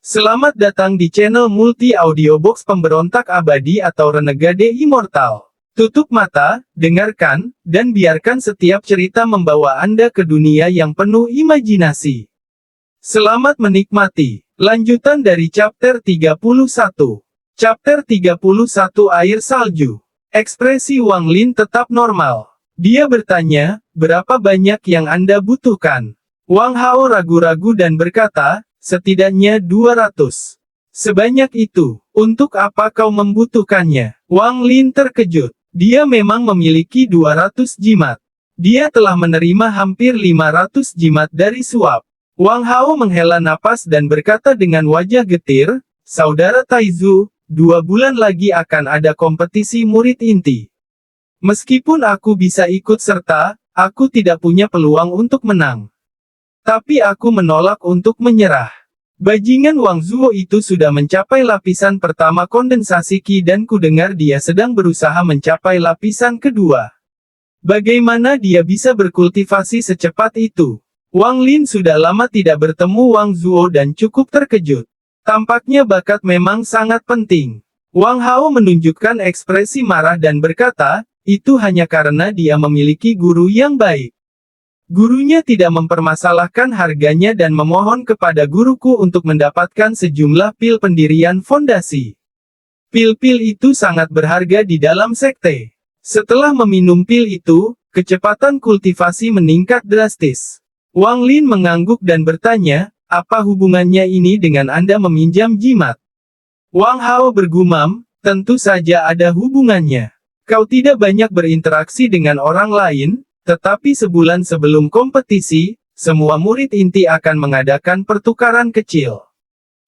Selamat datang di channel multi audiobox pemberontak abadi atau renegade immortal. Tutup mata, dengarkan, dan biarkan setiap cerita membawa Anda ke dunia yang penuh imajinasi. Selamat menikmati. Lanjutan dari chapter 31. Chapter 31 Air Salju. Ekspresi Wang Lin tetap normal. Dia bertanya, berapa banyak yang Anda butuhkan? Wang Hao ragu-ragu dan berkata, setidaknya 200. Sebanyak itu, untuk apa kau membutuhkannya? Wang Lin terkejut. Dia memang memiliki 200 jimat. Dia telah menerima hampir 500 jimat dari suap. Wang Hao menghela napas dan berkata dengan wajah getir, Saudara Taizu, 2 bulan lagi akan ada kompetisi murid inti. Meskipun aku bisa ikut serta, aku tidak punya peluang untuk menang. Tapi aku menolak untuk menyerah. Bajingan Wang Zuo itu sudah mencapai lapisan pertama kondensasi Qi dan kudengar dia sedang berusaha mencapai lapisan kedua. Bagaimana dia bisa berkultivasi secepat itu? Wang Lin sudah lama tidak bertemu Wang Zuo dan cukup terkejut. Tampaknya bakat memang sangat penting. Wang Hao menunjukkan ekspresi marah dan berkata, itu hanya karena dia memiliki guru yang baik. Gurunya tidak mempermasalahkan harganya dan memohon kepada guruku untuk mendapatkan sejumlah pil pendirian fondasi. Pil-pil itu sangat berharga di dalam sekte. Setelah meminum pil itu, kecepatan kultivasi meningkat drastis. Wang Lin mengangguk dan bertanya, apa hubungannya ini dengan Anda meminjam jimat? Wang Hao bergumam, tentu saja ada hubungannya. Kau tidak banyak berinteraksi dengan orang lain, tetapi sebulan sebelum kompetisi, semua murid inti akan mengadakan pertukaran kecil.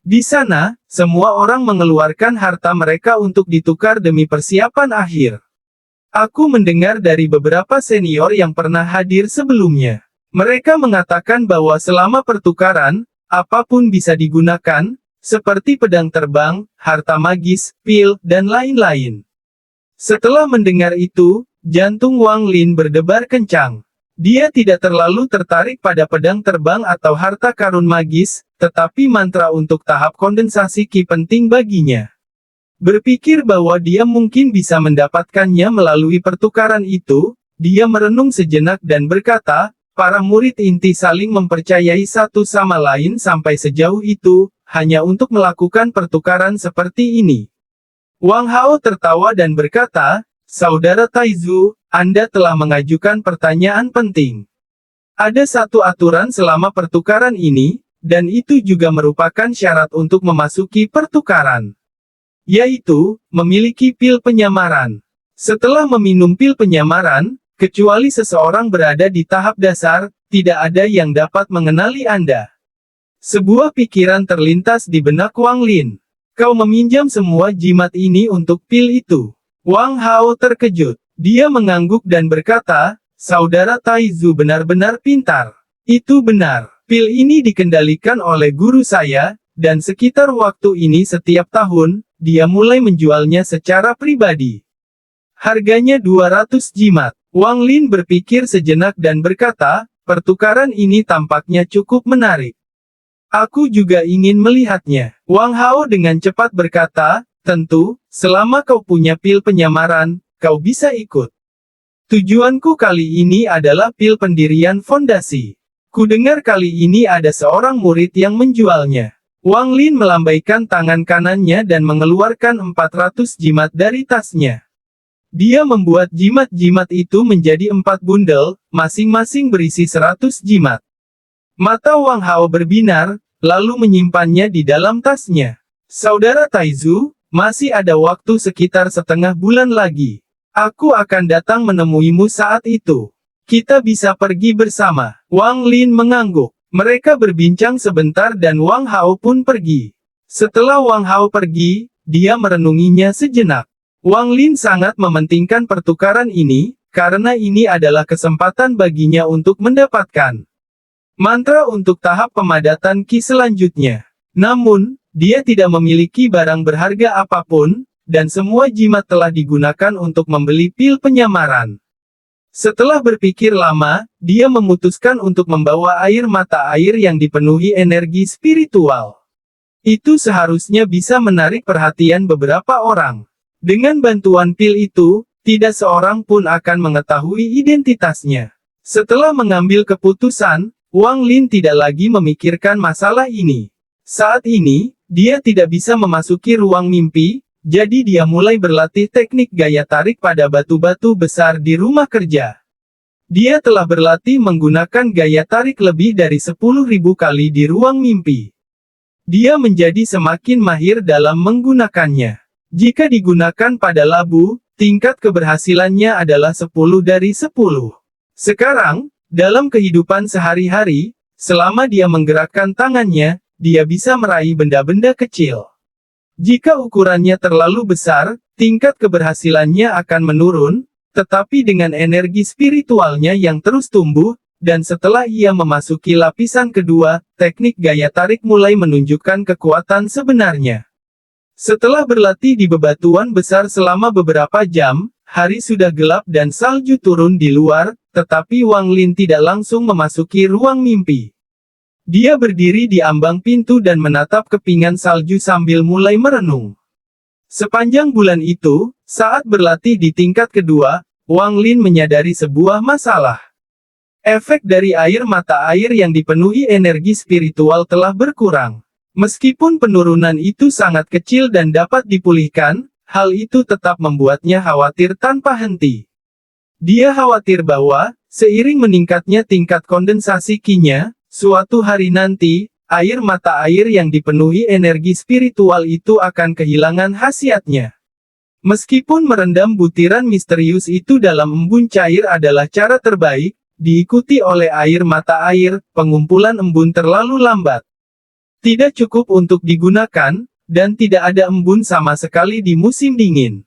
Di sana, semua orang mengeluarkan harta mereka untuk ditukar demi persiapan akhir. Aku mendengar dari beberapa senior yang pernah hadir sebelumnya. Mereka mengatakan bahwa selama pertukaran, apapun bisa digunakan, seperti pedang terbang, harta magis, pil, dan lain-lain. Setelah mendengar itu, jantung Wang Lin berdebar kencang. Dia tidak terlalu tertarik pada pedang terbang atau harta karun magis, tetapi mantra untuk tahap kondensasi Qi penting baginya. Berpikir bahwa dia mungkin bisa mendapatkannya melalui pertukaran itu, dia merenung sejenak dan berkata, para murid inti saling mempercayai satu sama lain sampai sejauh itu, hanya untuk melakukan pertukaran seperti ini. Wang Hao tertawa dan berkata, Saudara Taizu, Anda telah mengajukan pertanyaan penting. Ada satu aturan selama pertukaran ini, dan itu juga merupakan syarat untuk memasuki pertukaran. Yaitu, memiliki pil penyamaran. Setelah meminum pil penyamaran, kecuali seseorang berada di tahap dasar, tidak ada yang dapat mengenali Anda. Sebuah pikiran terlintas di benak Wang Lin. Kau meminjam semua jimat ini untuk pil itu. Wang Hao terkejut. Dia mengangguk dan berkata, Saudara Taizu benar-benar pintar. Itu benar. Pil ini dikendalikan oleh guru saya, dan sekitar waktu ini setiap tahun, dia mulai menjualnya secara pribadi. Harganya 200 jimat. Wang Lin berpikir sejenak dan berkata, pertukaran ini tampaknya cukup menarik. Aku juga ingin melihatnya. Wang Hao dengan cepat berkata, tentu, selama kau punya pil penyamaran, kau bisa ikut. Tujuanku kali ini adalah pil pendirian fondasi. Kudengar kali ini ada seorang murid yang menjualnya. Wang Lin melambaikan tangan kanannya dan mengeluarkan 400 jimat dari tasnya. Dia membuat jimat-jimat itu menjadi 4 bundel, masing-masing berisi 100 jimat. Mata Wang Hao berbinar, lalu menyimpannya di dalam tasnya. Saudara Taizu, masih ada waktu sekitar setengah bulan lagi. Aku akan datang menemuimu saat itu. Kita bisa pergi bersama. Wang Lin mengangguk. Mereka berbincang sebentar dan Wang Hao pun pergi. Setelah Wang Hao pergi, dia merenunginya sejenak. Wang Lin sangat mementingkan pertukaran ini, karena ini adalah kesempatan baginya untuk mendapatkan mantra untuk tahap pemadatan Qi selanjutnya. Namun, dia tidak memiliki barang berharga apapun, dan semua jimat telah digunakan untuk membeli pil penyamaran. Setelah berpikir lama, dia memutuskan untuk membawa air mata air yang dipenuhi energi spiritual. Itu seharusnya bisa menarik perhatian beberapa orang. Dengan bantuan pil itu, tidak seorang pun akan mengetahui identitasnya. Setelah mengambil keputusan, Wang Lin tidak lagi memikirkan masalah ini. Saat ini, dia tidak bisa memasuki ruang mimpi, jadi dia mulai berlatih teknik gaya tarik pada batu-batu besar di rumah kerja. Dia telah berlatih menggunakan gaya tarik lebih dari 10.000 kali di ruang mimpi. Dia menjadi semakin mahir dalam menggunakannya. Jika digunakan pada labu, tingkat keberhasilannya adalah 10 dari 10. Sekarang, dalam kehidupan sehari-hari, selama dia menggerakkan tangannya, dia bisa meraih benda-benda kecil. Jika ukurannya terlalu besar, tingkat keberhasilannya akan menurun, tetapi dengan energi spiritualnya yang terus tumbuh, dan setelah ia memasuki lapisan kedua, teknik gaya tarik mulai menunjukkan kekuatan sebenarnya. Setelah berlatih di bebatuan besar selama beberapa jam, hari sudah gelap dan salju turun di luar, tetapi Wang Lin tidak langsung memasuki ruang mimpi. Dia berdiri di ambang pintu dan menatap kepingan salju sambil mulai merenung. Sepanjang bulan itu, saat berlatih di tingkat kedua, Wang Lin menyadari sebuah masalah. Efek dari air mata air yang dipenuhi energi spiritual telah berkurang. Meskipun penurunan itu sangat kecil dan dapat dipulihkan, hal itu tetap membuatnya khawatir tanpa henti. Dia khawatir bahwa, seiring meningkatnya tingkat kondensasi Qi-nya, suatu hari nanti, air mata air yang dipenuhi energi spiritual itu akan kehilangan khasiatnya. Meskipun merendam butiran misterius itu dalam embun cair adalah cara terbaik, diikuti oleh air mata air, pengumpulan embun terlalu lambat. Tidak cukup untuk digunakan, dan tidak ada embun sama sekali di musim dingin.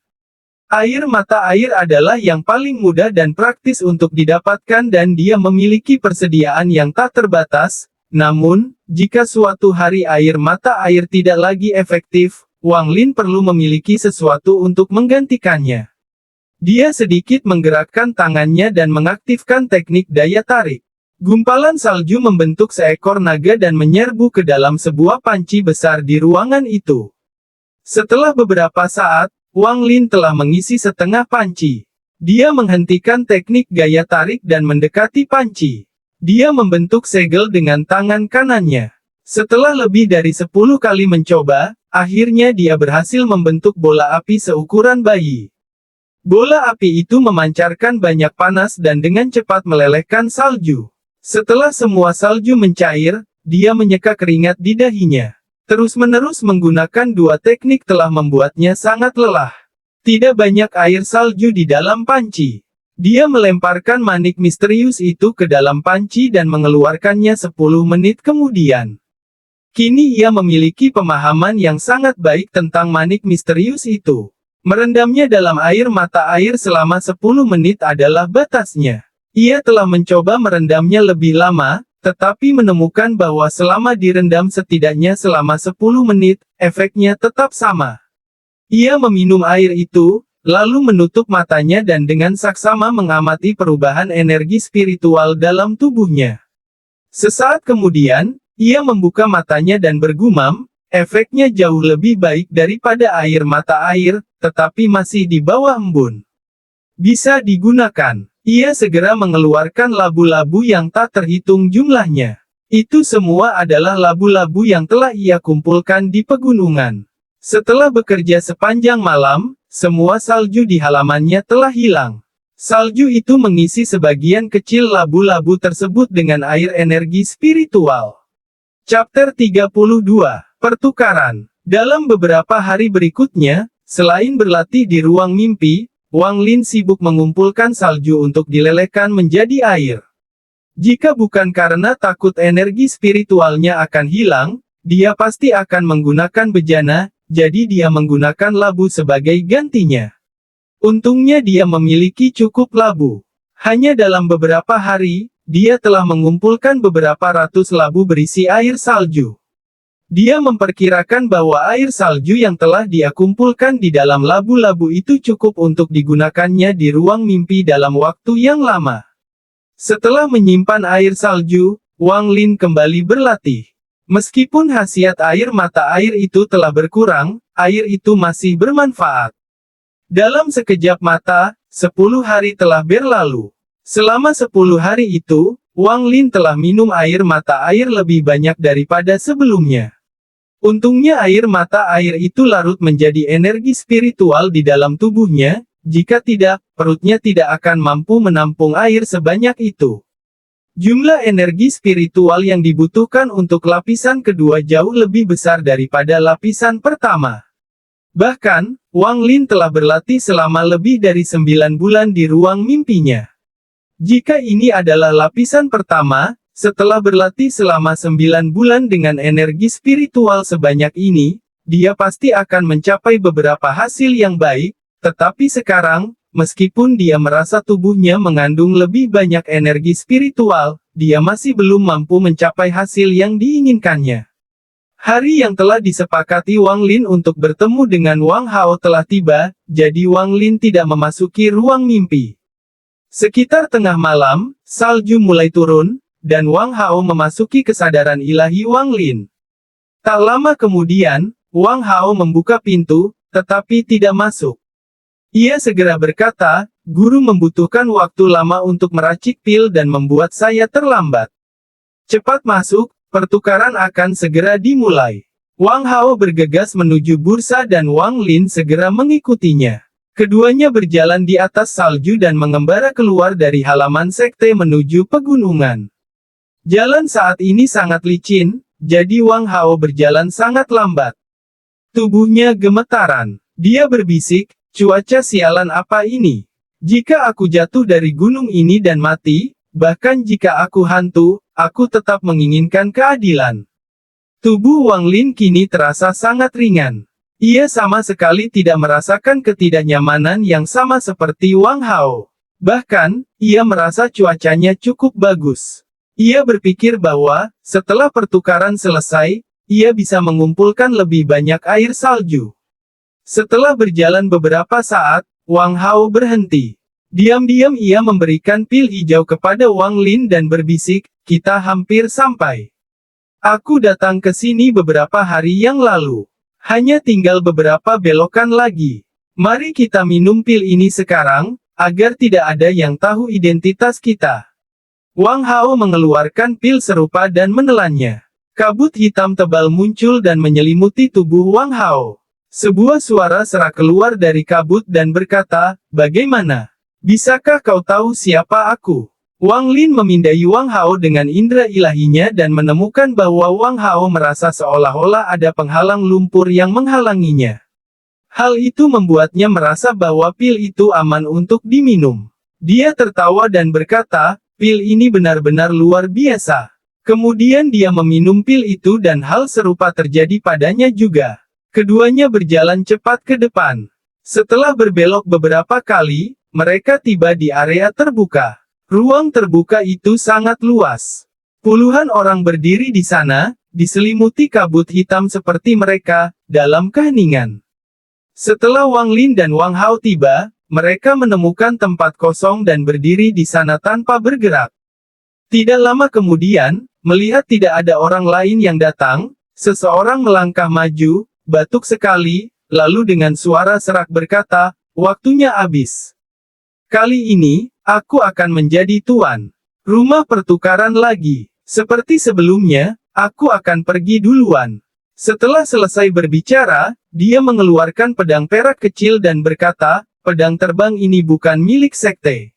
Air mata air adalah yang paling mudah dan praktis untuk didapatkan dan dia memiliki persediaan yang tak terbatas. Namun, jika suatu hari air mata air tidak lagi efektif, Wang Lin perlu memiliki sesuatu untuk menggantikannya. Dia sedikit menggerakkan tangannya dan mengaktifkan teknik daya tarik. Gumpalan salju membentuk seekor naga dan menyerbu ke dalam sebuah panci besar di ruangan itu. Setelah beberapa saat, Wang Lin telah mengisi setengah panci. Dia menghentikan teknik gaya tarik dan mendekati panci. Dia membentuk segel dengan tangan kanannya. Setelah lebih dari 10 kali mencoba, akhirnya dia berhasil membentuk bola api seukuran bayi. Bola api itu memancarkan banyak panas dan dengan cepat melelehkan salju. Setelah semua salju mencair, dia menyeka keringat di dahinya. Terus-menerus menggunakan dua teknik telah membuatnya sangat lelah. Tidak banyak air salju di dalam panci. Dia melemparkan manik misterius itu ke dalam panci dan mengeluarkannya 10 menit kemudian. Kini ia memiliki pemahaman yang sangat baik tentang manik misterius itu. Merendamnya dalam air mata air selama 10 menit adalah batasnya. Ia telah mencoba merendamnya lebih lama, tetapi menemukan bahwa selama direndam setidaknya selama 10 menit, efeknya tetap sama. Ia meminum air itu, lalu menutup matanya dan dengan saksama mengamati perubahan energi spiritual dalam tubuhnya. Sesaat kemudian, ia membuka matanya dan bergumam, efeknya jauh lebih baik daripada air mata air, tetapi masih di bawah embun. Bisa digunakan. Ia segera mengeluarkan labu-labu yang tak terhitung jumlahnya. Itu semua adalah labu-labu yang telah ia kumpulkan di pegunungan. Setelah bekerja sepanjang malam, semua salju di halamannya telah hilang. Salju itu mengisi sebagian kecil labu-labu tersebut dengan air energi spiritual. Chapter 32. Pertukaran. Dalam beberapa hari berikutnya, selain berlatih di ruang mimpi, Wang Lin sibuk mengumpulkan salju untuk dilelehkan menjadi air. Jika bukan karena takut energi spiritualnya akan hilang, dia pasti akan menggunakan bejana, jadi dia menggunakan labu sebagai gantinya. Untungnya dia memiliki cukup labu. Hanya dalam beberapa hari, dia telah mengumpulkan beberapa ratus labu berisi air salju. Dia memperkirakan bahwa air salju yang telah dia kumpulkan di dalam labu-labu itu cukup untuk digunakannya di ruang mimpi dalam waktu yang lama. Setelah menyimpan air salju, Wang Lin kembali berlatih. Meskipun khasiat air mata air itu telah berkurang, air itu masih bermanfaat. Dalam sekejap mata, 10 hari telah berlalu. Selama 10 hari itu, Wang Lin telah minum air mata air lebih banyak daripada sebelumnya. Untungnya air mata air itu larut menjadi energi spiritual di dalam tubuhnya, jika tidak, perutnya tidak akan mampu menampung air sebanyak itu. Jumlah energi spiritual yang dibutuhkan untuk lapisan kedua jauh lebih besar daripada lapisan pertama. Bahkan, Wang Lin telah berlatih selama lebih dari 9 bulan di ruang mimpinya. Jika ini adalah lapisan pertama, setelah berlatih selama 9 bulan dengan energi spiritual sebanyak ini, dia pasti akan mencapai beberapa hasil yang baik, tetapi sekarang, meskipun dia merasa tubuhnya mengandung lebih banyak energi spiritual, dia masih belum mampu mencapai hasil yang diinginkannya. Hari yang telah disepakati Wang Lin untuk bertemu dengan Wang Hao telah tiba, jadi Wang Lin tidak memasuki ruang mimpi. Sekitar tengah malam, salju mulai turun, dan Wang Hao memasuki kesadaran ilahi Wang Lin. Tak lama kemudian, Wang Hao membuka pintu, tetapi tidak masuk. Ia segera berkata, "Guru membutuhkan waktu lama untuk meracik pil dan membuat saya terlambat. Cepat masuk, pertukaran akan segera dimulai." Wang Hao bergegas menuju bursa dan Wang Lin segera mengikutinya. Keduanya berjalan di atas salju dan mengembara keluar dari halaman sekte menuju pegunungan. Jalan saat ini sangat licin, jadi Wang Hao berjalan sangat lambat. Tubuhnya gemetaran. Dia berbisik, "Cuaca sialan apa ini? Jika aku jatuh dari gunung ini dan mati, bahkan jika aku hantu, aku tetap menginginkan keadilan." Tubuh Wang Lin kini terasa sangat ringan. Ia sama sekali tidak merasakan ketidaknyamanan yang sama seperti Wang Hao. Bahkan, ia merasa cuacanya cukup bagus. Ia berpikir bahwa, setelah pertukaran selesai, ia bisa mengumpulkan lebih banyak air salju. Setelah berjalan beberapa saat, Wang Hao berhenti. Diam-diam ia memberikan pil hijau kepada Wang Lin dan berbisik, "Kita hampir sampai. Aku datang ke sini beberapa hari yang lalu. Hanya tinggal beberapa belokan lagi. Mari kita minum pil ini sekarang, agar tidak ada yang tahu identitas kita." Wang Hao mengeluarkan pil serupa dan menelannya. Kabut hitam tebal muncul dan menyelimuti tubuh Wang Hao. Sebuah suara serak keluar dari kabut dan berkata, "Bagaimana? Bisakah kau tahu siapa aku?" Wang Lin memindai Wang Hao dengan indera ilahinya dan menemukan bahwa Wang Hao merasa seolah-olah ada penghalang lumpur yang menghalanginya. Hal itu membuatnya merasa bahwa pil itu aman untuk diminum. Dia tertawa dan berkata, "Pil ini benar-benar luar biasa." Kemudian dia meminum pil itu dan hal serupa terjadi padanya juga. Keduanya berjalan cepat ke depan. Setelah berbelok beberapa kali, mereka tiba di area terbuka. Ruang terbuka itu sangat luas. Puluhan orang berdiri di sana, diselimuti kabut hitam seperti mereka, dalam keheningan. Setelah Wang Lin dan Wang Hao tiba, mereka menemukan tempat kosong dan berdiri di sana tanpa bergerak. Tidak lama kemudian, melihat tidak ada orang lain yang datang, seseorang melangkah maju, batuk sekali, lalu dengan suara serak berkata, "Waktunya habis. Kali ini, aku akan menjadi tuan rumah pertukaran lagi. Seperti sebelumnya, aku akan pergi duluan." Setelah selesai berbicara, dia mengeluarkan pedang perak kecil dan berkata, "Pedang terbang ini bukan milik sekte.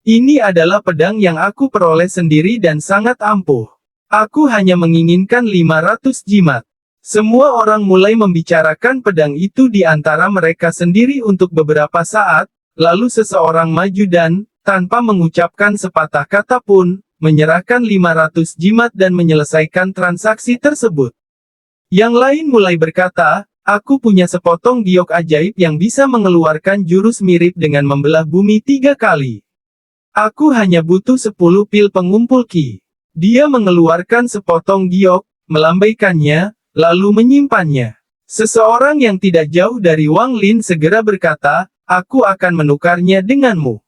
Ini adalah pedang yang aku peroleh sendiri dan sangat ampuh. Aku hanya menginginkan 500 jimat." Semua orang mulai membicarakan pedang itu di antara mereka sendiri untuk beberapa saat, lalu seseorang maju dan, tanpa mengucapkan sepatah kata pun, menyerahkan 500 jimat dan menyelesaikan transaksi tersebut. Yang lain mulai berkata, "Aku punya sepotong giok ajaib yang bisa mengeluarkan jurus mirip dengan membelah bumi 3 kali. Aku hanya butuh 10 pil pengumpul ki." Dia mengeluarkan sepotong giok, melambaikannya, lalu menyimpannya. Seseorang yang tidak jauh dari Wang Lin segera berkata, "Aku akan menukarnya denganmu."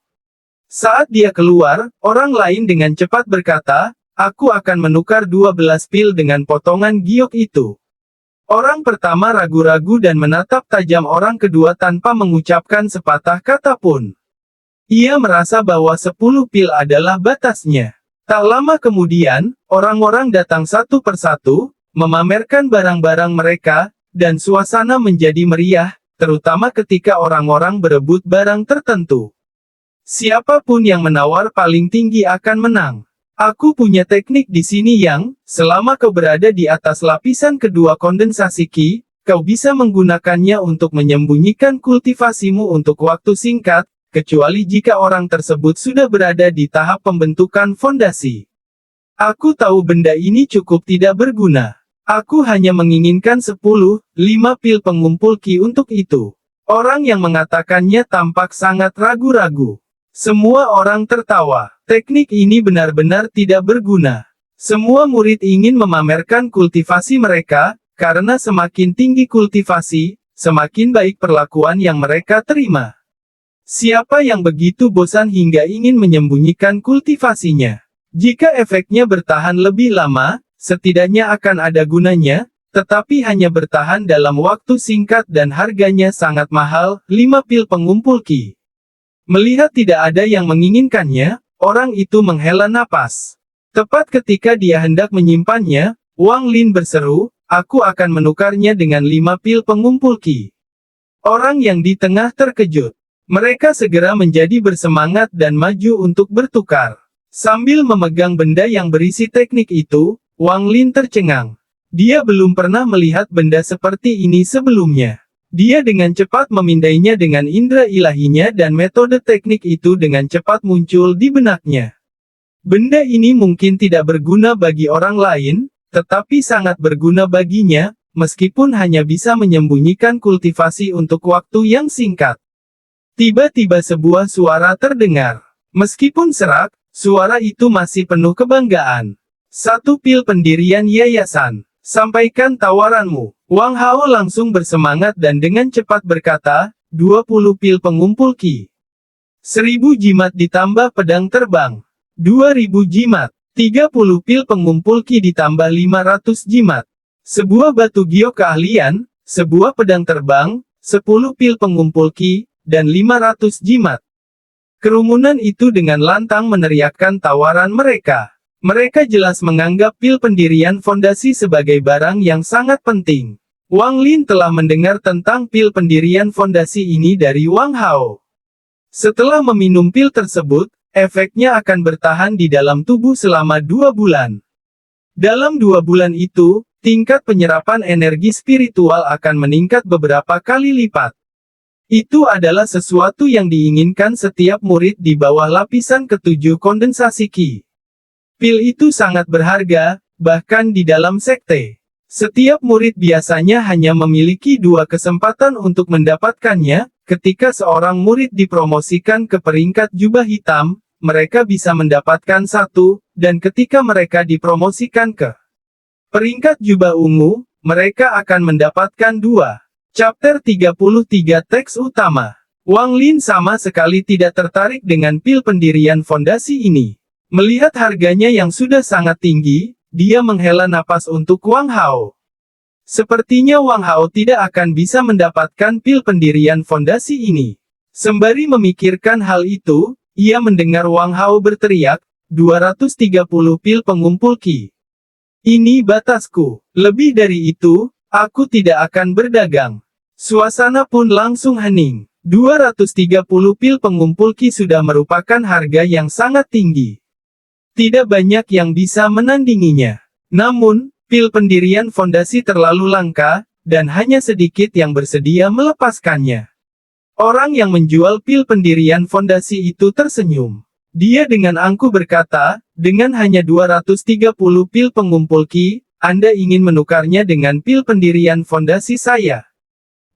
Saat dia keluar, orang lain dengan cepat berkata, Aku akan menukar 12 pil dengan potongan giok itu. Orang pertama ragu-ragu dan menatap tajam orang kedua tanpa mengucapkan sepatah kata pun. Ia merasa bahwa 10 pil adalah batasnya. Tak lama kemudian, orang-orang datang satu persatu, memamerkan barang-barang mereka, dan suasana menjadi meriah, terutama ketika orang-orang berebut barang tertentu. Siapapun yang menawar paling tinggi akan menang. Aku punya teknik di sini yang, selama kau berada di atas lapisan kedua kondensasi Qi, kau bisa menggunakannya untuk menyembunyikan kultivasimu untuk waktu singkat, kecuali jika orang tersebut sudah berada di tahap pembentukan fondasi. Aku tahu benda ini cukup tidak berguna. Aku hanya menginginkan 5 pil pengumpul Qi untuk itu. Orang yang mengatakannya tampak sangat ragu-ragu. Semua orang tertawa. Teknik ini benar-benar tidak berguna. Semua murid ingin memamerkan kultivasi mereka, karena semakin tinggi kultivasi, semakin baik perlakuan yang mereka terima. Siapa yang begitu bosan hingga ingin menyembunyikan kultivasinya? Jika efeknya bertahan lebih lama, setidaknya akan ada gunanya, tetapi hanya bertahan dalam waktu singkat dan harganya sangat mahal, 5 pil pengumpul Qi. Melihat tidak ada yang menginginkannya, orang itu menghela napas. Tepat ketika dia hendak menyimpannya, Wang Lin berseru, aku akan menukarnya dengan 5 pil pengumpul Qi. Orang yang di tengah terkejut. Mereka segera menjadi bersemangat dan maju untuk bertukar. Sambil memegang benda yang berisi teknik itu, Wang Lin tercengang. Dia belum pernah melihat benda seperti ini sebelumnya. Dia dengan cepat memindainya dengan indera ilahinya dan metode teknik itu dengan cepat muncul di benaknya. Benda ini mungkin tidak berguna bagi orang lain, tetapi sangat berguna baginya, meskipun hanya bisa menyembunyikan kultivasi untuk waktu yang singkat. Tiba-tiba sebuah suara terdengar. Meskipun serak, suara itu masih penuh kebanggaan. 1 pil pendirian yayasan. Sampaikan tawaranmu. Wang Hao langsung bersemangat dan dengan cepat berkata, 20 pil pengumpul Qi. 1000 jimat ditambah pedang terbang. 2000 jimat. 30 pil pengumpul Qi ditambah 500 jimat. Sebuah batu giok keahlian, sebuah pedang terbang, 10 pil pengumpul Qi, dan 500 jimat. Kerumunan itu dengan lantang meneriakkan tawaran mereka. Mereka jelas menganggap pil pendirian fondasi sebagai barang yang sangat penting. Wang Lin telah mendengar tentang pil pendirian fondasi ini dari Wang Hao. Setelah meminum pil tersebut, efeknya akan bertahan di dalam tubuh selama 2 bulan. Dalam 2 bulan itu, tingkat penyerapan energi spiritual akan meningkat beberapa kali lipat. Itu adalah sesuatu yang diinginkan setiap murid di bawah lapisan ke-7 kondensasi Qi. Pil itu sangat berharga, bahkan di dalam sekte. Setiap murid biasanya hanya memiliki 2 kesempatan untuk mendapatkannya. Ketika seorang murid dipromosikan ke peringkat jubah hitam, mereka bisa mendapatkan 1, dan ketika mereka dipromosikan ke peringkat jubah ungu, mereka akan mendapatkan 2. Chapter 33 Teks Utama. Wang Lin sama sekali tidak tertarik dengan pil pendirian fondasi ini. Melihat harganya yang sudah sangat tinggi, dia menghela napas untuk Wang Hao. Sepertinya Wang Hao tidak akan bisa mendapatkan pil pendirian fondasi ini. Sembari memikirkan hal itu, ia mendengar Wang Hao berteriak, 230 pil pengumpul Qi. Ini batasku. Lebih dari itu, aku tidak akan berdagang. Suasana pun langsung hening. 230 pil pengumpul Qi sudah merupakan harga yang sangat tinggi. Tidak banyak yang bisa menandinginya. Namun, pil pendirian fondasi terlalu langka, dan hanya sedikit yang bersedia melepaskannya. Orang yang menjual pil pendirian fondasi itu tersenyum. Dia dengan angkuh berkata, dengan hanya 230 pil pengumpul Qi, Anda ingin menukarnya dengan pil pendirian fondasi saya.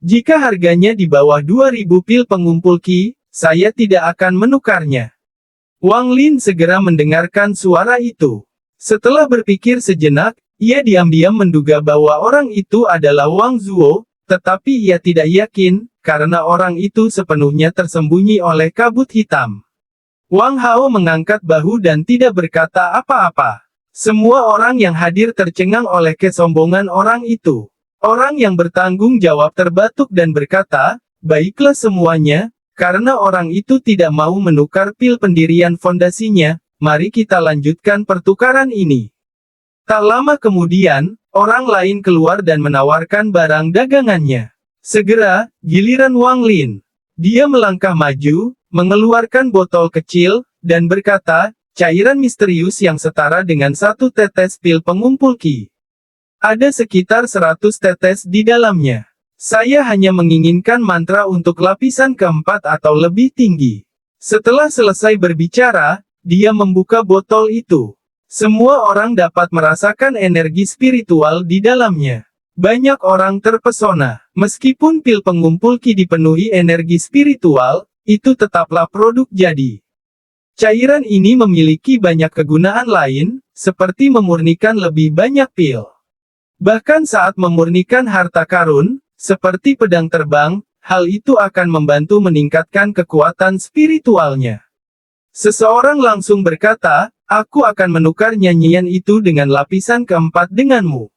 Jika harganya di bawah 2000 pil pengumpul Qi, saya tidak akan menukarnya. Wang Lin segera mendengarkan suara itu. Setelah berpikir sejenak, ia diam-diam menduga bahwa orang itu adalah Wang Zuo, tetapi ia tidak yakin, karena orang itu sepenuhnya tersembunyi oleh kabut hitam. Wang Hao mengangkat bahu dan tidak berkata apa-apa. Semua orang yang hadir tercengang oleh kesombongan orang itu. Orang yang bertanggung jawab terbatuk dan berkata, "Baiklah semuanya, karena orang itu tidak mau menukar pil pendirian fondasinya, mari kita lanjutkan pertukaran ini." Tak lama kemudian, orang lain keluar dan menawarkan barang dagangannya. Segera, giliran Wang Lin. Dia melangkah maju, mengeluarkan botol kecil, dan berkata, "Cairan misterius yang setara dengan 1 tetes pil pengumpul Qi. Ada sekitar 100 tetes di dalamnya. Saya hanya menginginkan mantra untuk lapisan keempat atau lebih tinggi." Setelah selesai berbicara, dia membuka botol itu. Semua orang dapat merasakan energi spiritual di dalamnya. Banyak orang terpesona. Meskipun pil pengumpul Qi dipenuhi energi spiritual, itu tetaplah produk jadi. Cairan ini memiliki banyak kegunaan lain, seperti memurnikan lebih banyak pil. Bahkan saat memurnikan harta karun, seperti pedang terbang, hal itu akan membantu meningkatkan kekuatan spiritualnya. Seseorang langsung berkata, "Aku akan menukar nyanyian itu dengan lapisan keempat denganmu."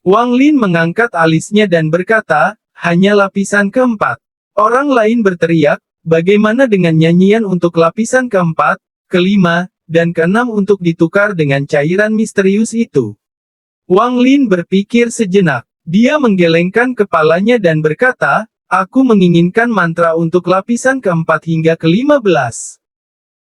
Wang Lin mengangkat alisnya dan berkata, "Hanya lapisan keempat." Orang lain berteriak, "Bagaimana dengan nyanyian untuk lapisan keempat, kelima, dan keenam untuk ditukar dengan cairan misterius itu?" Wang Lin berpikir sejenak. Dia menggelengkan kepalanya dan berkata, "Aku menginginkan mantra untuk lapisan keempat hingga ke-15.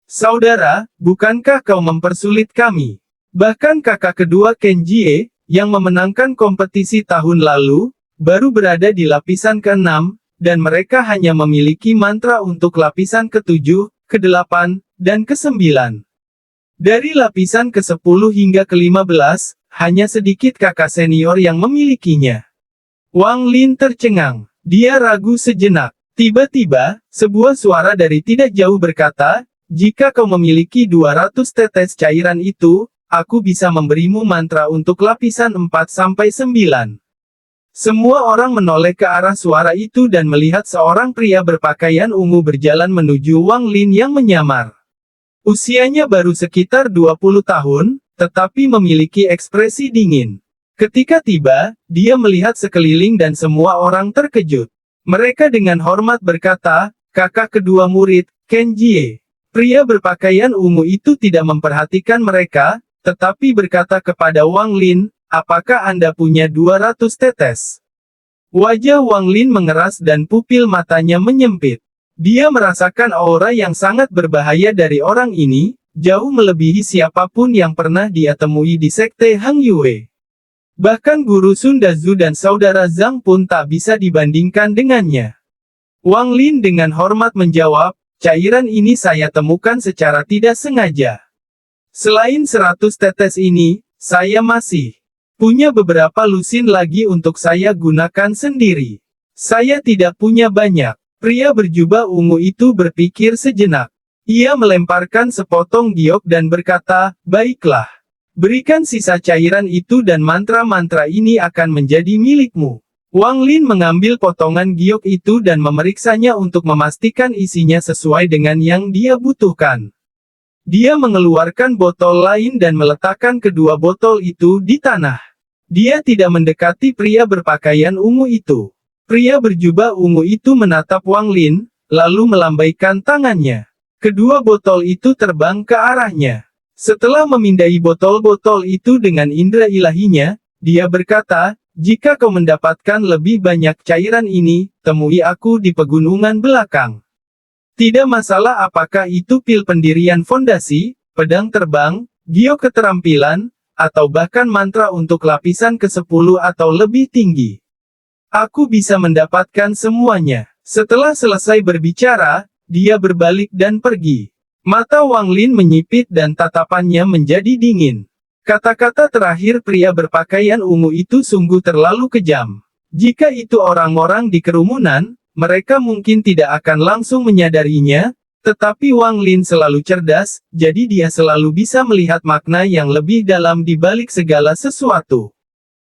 Saudara, bukankah kau mempersulit kami? Bahkan kakak kedua Ken Jie, yang memenangkan kompetisi tahun lalu, baru berada di lapisan ke-6, dan mereka hanya memiliki mantra untuk lapisan ke-7, ke-8, dan ke-9. Dari lapisan ke-10 hingga ke-15, hanya sedikit kakak senior yang memilikinya." Wang Lin tercengang. Dia ragu sejenak. Tiba-tiba, sebuah suara dari tidak jauh berkata, "Jika kau memiliki 200 tetes cairan itu, aku bisa memberimu mantra untuk lapisan 4-9. Semua orang menoleh ke arah suara itu dan melihat seorang pria berpakaian ungu berjalan menuju Wang Lin yang menyamar. Usianya baru sekitar 20 tahun, tetapi memiliki ekspresi dingin. Ketika tiba, dia melihat sekeliling dan semua orang terkejut. Mereka dengan hormat berkata, "Kakak kedua murid, Ken Jie." Pria berpakaian ungu itu tidak memperhatikan mereka, tetapi berkata kepada Wang Lin, "Apakah Anda punya 200 tetes?" Wajah Wang Lin mengeras dan pupil matanya menyempit. Dia merasakan aura yang sangat berbahaya dari orang ini, jauh melebihi siapapun yang pernah dia temui di sekte Hang Yue. Bahkan guru Sun Dazu dan saudara Zhang pun tak bisa dibandingkan dengannya. Wang Lin dengan hormat menjawab, "Cairan ini saya temukan secara tidak sengaja. Selain 100 tetes ini, saya masih punya beberapa lusin lagi untuk saya gunakan sendiri. Saya tidak punya banyak." Pria berjubah ungu itu berpikir sejenak. Ia melemparkan sepotong giok dan berkata, "Baiklah. Berikan sisa cairan itu dan mantra-mantra ini akan menjadi milikmu." Wang Lin mengambil potongan giok itu dan memeriksanya untuk memastikan isinya sesuai dengan yang dia butuhkan. Dia mengeluarkan botol lain dan meletakkan kedua botol itu di tanah. Dia tidak mendekati pria berpakaian ungu itu. Pria berjubah ungu itu menatap Wang Lin, lalu melambaikan tangannya. Kedua botol itu terbang ke arahnya. Setelah memindai botol-botol itu dengan indera ilahinya, dia berkata, "Jika kau mendapatkan lebih banyak cairan ini, temui aku di pegunungan belakang. Tidak masalah apakah itu pil pendirian fondasi, pedang terbang, giok keterampilan, atau bahkan mantra untuk lapisan ke-10 atau lebih tinggi. Aku bisa mendapatkan semuanya." Setelah selesai berbicara, dia berbalik dan pergi. Mata Wang Lin menyipit dan tatapannya menjadi dingin. Kata-kata terakhir pria berpakaian ungu itu sungguh terlalu kejam. Jika itu orang-orang di kerumunan, mereka mungkin tidak akan langsung menyadarinya, tetapi Wang Lin selalu cerdas, jadi dia selalu bisa melihat makna yang lebih dalam di balik segala sesuatu.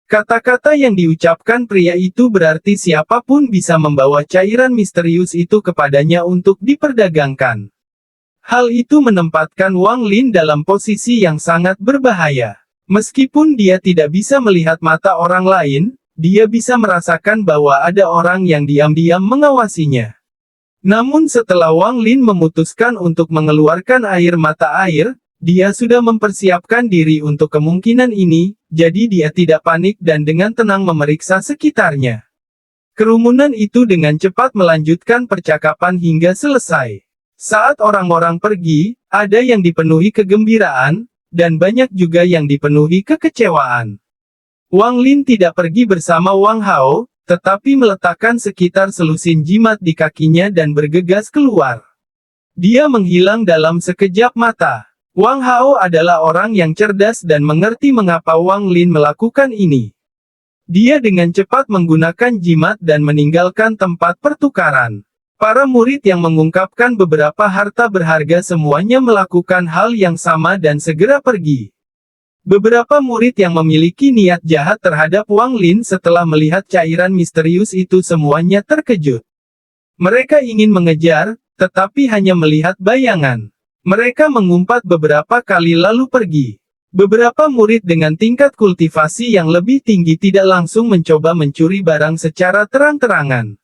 Kata-kata yang diucapkan pria itu berarti siapapun bisa membawa cairan misterius itu kepadanya untuk diperdagangkan. Hal itu menempatkan Wang Lin dalam posisi yang sangat berbahaya. Meskipun dia tidak bisa melihat mata orang lain, dia bisa merasakan bahwa ada orang yang diam-diam mengawasinya. Namun setelah Wang Lin memutuskan untuk mengeluarkan air mata air, dia sudah mempersiapkan diri untuk kemungkinan ini, jadi dia tidak panik dan dengan tenang memeriksa sekitarnya. Kerumunan itu dengan cepat melanjutkan percakapan hingga selesai. Saat orang-orang pergi, ada yang dipenuhi kegembiraan, dan banyak juga yang dipenuhi kekecewaan. Wang Lin tidak pergi bersama Wang Hao, tetapi meletakkan sekitar selusin jimat di kakinya dan bergegas keluar. Dia menghilang dalam sekejap mata. Wang Hao adalah orang yang cerdas dan mengerti mengapa Wang Lin melakukan ini. Dia dengan cepat menggunakan jimat dan meninggalkan tempat pertukaran. Para murid yang mengungkapkan beberapa harta berharga semuanya melakukan hal yang sama dan segera pergi. Beberapa murid yang memiliki niat jahat terhadap Wang Lin setelah melihat cairan misterius itu semuanya terkejut. Mereka ingin mengejar, tetapi hanya melihat bayangan. Mereka mengumpat beberapa kali lalu pergi. Beberapa murid dengan tingkat kultivasi yang lebih tinggi tidak langsung mencoba mencuri barang secara terang-terangan.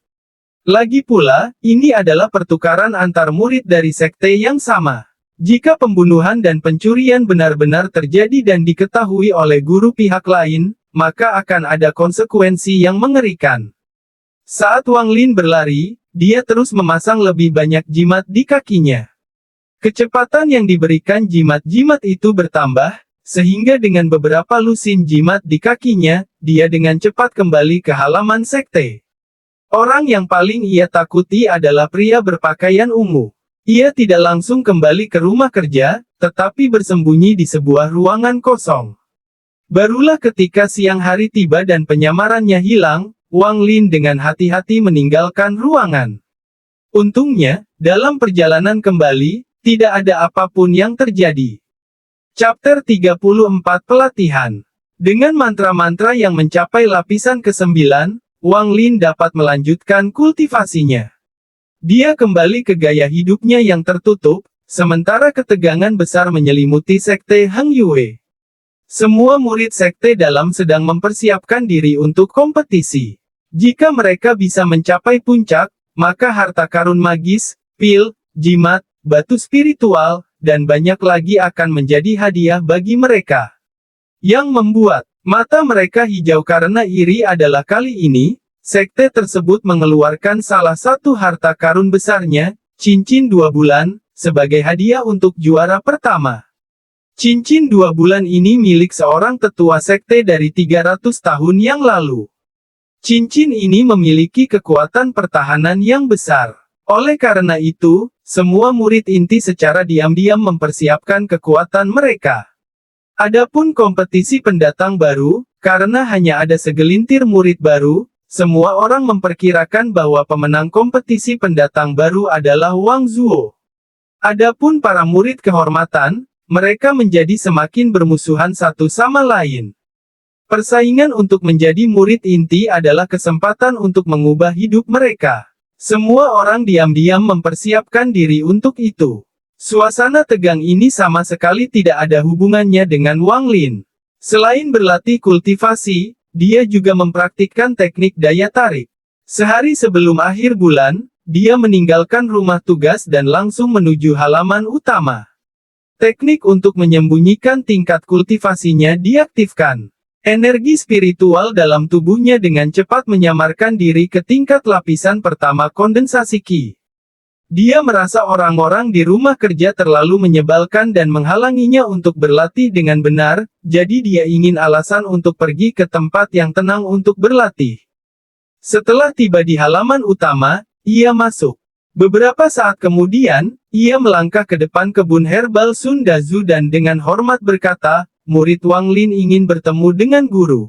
Lagi pula, ini adalah pertukaran antar murid dari sekte yang sama. Jika pembunuhan dan pencurian benar-benar terjadi dan diketahui oleh guru pihak lain, maka akan ada konsekuensi yang mengerikan. Saat Wang Lin berlari, dia terus memasang lebih banyak jimat di kakinya. Kecepatan yang diberikan jimat-jimat itu bertambah, sehingga dengan beberapa lusin jimat di kakinya, dia dengan cepat kembali ke halaman sekte. Orang yang paling ia takuti adalah pria berpakaian ungu. Ia tidak langsung kembali ke rumah kerja, tetapi bersembunyi di sebuah ruangan kosong. Barulah ketika siang hari tiba dan penyamarannya hilang, Wang Lin dengan hati-hati meninggalkan ruangan. Untungnya, dalam perjalanan kembali, tidak ada apapun yang terjadi. Chapter 34 Pelatihan. Dengan mantra-mantra yang mencapai lapisan ke-9, Wang Lin dapat melanjutkan kultivasinya. Dia kembali ke gaya hidupnya yang tertutup, sementara ketegangan besar menyelimuti sekte Heng Yue. Semua murid sekte dalam sedang mempersiapkan diri untuk kompetisi. Jika mereka bisa mencapai puncak, maka harta karun magis, pil, jimat, batu spiritual, dan banyak lagi akan menjadi hadiah bagi mereka. Yang membuat mata mereka hijau karena iri adalah kali ini, sekte tersebut mengeluarkan salah satu harta karun besarnya, cincin 2 bulan, sebagai hadiah untuk juara pertama. Cincin 2 bulan ini milik seorang tetua sekte dari 300 tahun yang lalu. Cincin ini memiliki kekuatan pertahanan yang besar. Oleh karena itu, semua murid inti secara diam-diam mempersiapkan kekuatan mereka. Adapun kompetisi pendatang baru, karena hanya ada segelintir murid baru, semua orang memperkirakan bahwa pemenang kompetisi pendatang baru adalah Wang Zuo. Adapun para murid kehormatan, mereka menjadi semakin bermusuhan satu sama lain. Persaingan untuk menjadi murid inti adalah kesempatan untuk mengubah hidup mereka. Semua orang diam-diam mempersiapkan diri untuk itu. Suasana tegang ini sama sekali tidak ada hubungannya dengan Wang Lin. Selain berlatih kultivasi, dia juga mempraktikkan teknik daya tarik. Sehari sebelum akhir bulan, dia meninggalkan rumah tugas dan langsung menuju halaman utama. Teknik untuk menyembunyikan tingkat kultivasinya diaktifkan. Energi spiritual dalam tubuhnya dengan cepat menyamarkan diri ke tingkat lapisan pertama kondensasi Qi. Dia merasa orang-orang di rumah kerja terlalu menyebalkan dan menghalanginya untuk berlatih dengan benar, jadi dia ingin alasan untuk pergi ke tempat yang tenang untuk berlatih. Setelah tiba di halaman utama, ia masuk. Beberapa saat kemudian, ia melangkah ke depan kebun herbal Sun Dazu dan dengan hormat berkata, "Murid Wang Lin ingin bertemu dengan guru."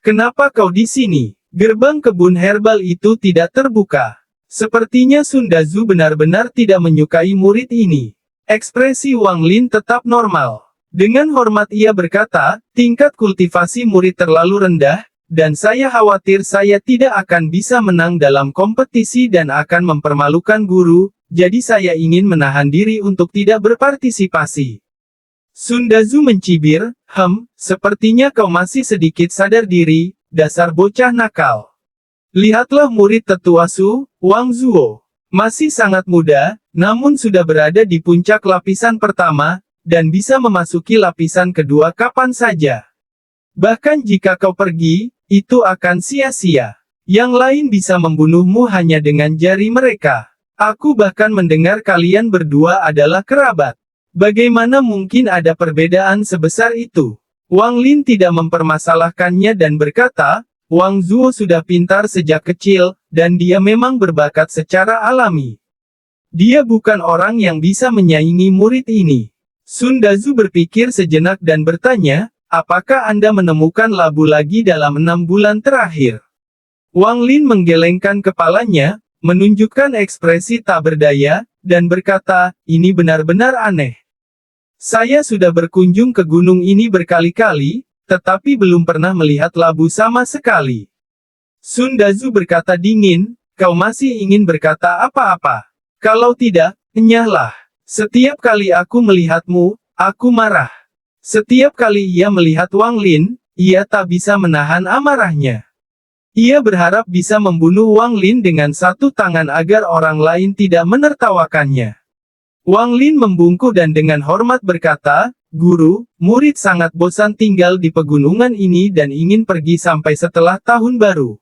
"Kenapa kau di sini?" Gerbang kebun herbal itu tidak terbuka. Sepertinya Sun Dazu benar-benar tidak menyukai murid ini. Ekspresi Wang Lin tetap normal. Dengan hormat ia berkata, "Tingkat kultivasi murid terlalu rendah, dan saya khawatir saya tidak akan bisa menang dalam kompetisi dan akan mempermalukan guru, jadi saya ingin menahan diri untuk tidak berpartisipasi." Sun Dazu mencibir, sepertinya kau masih sedikit sadar diri, dasar bocah nakal. Lihatlah murid tetua Su, Wang Zuo. Masih sangat muda, namun sudah berada di puncak lapisan pertama, dan bisa memasuki lapisan kedua kapan saja. Bahkan jika kau pergi, itu akan sia-sia. Yang lain bisa membunuhmu hanya dengan jari mereka. Aku bahkan mendengar kalian berdua adalah kerabat. Bagaimana mungkin ada perbedaan sebesar itu? Wang Lin tidak mempermasalahkannya dan berkata, Wang Zuo sudah pintar sejak kecil, dan dia memang berbakat secara alami. Dia bukan orang yang bisa menyaingi murid ini. Sun Dazu berpikir sejenak dan bertanya, apakah Anda menemukan labu lagi dalam 6 bulan terakhir? Wang Lin menggelengkan kepalanya, menunjukkan ekspresi tak berdaya, dan berkata, ini benar-benar aneh. Saya sudah berkunjung ke gunung ini berkali-kali, tetapi belum pernah melihat labu sama sekali. Sun Dazu berkata dingin, kau masih ingin berkata apa-apa? Kalau tidak, enyahlah. Setiap kali aku melihatmu, aku marah. Setiap kali ia melihat Wang Lin, ia tak bisa menahan amarahnya. Ia berharap bisa membunuh Wang Lin dengan satu tangan agar orang lain tidak menertawakannya. Wang Lin membungkuk dan dengan hormat berkata, Guru, murid sangat bosan tinggal di pegunungan ini dan ingin pergi sampai setelah tahun baru.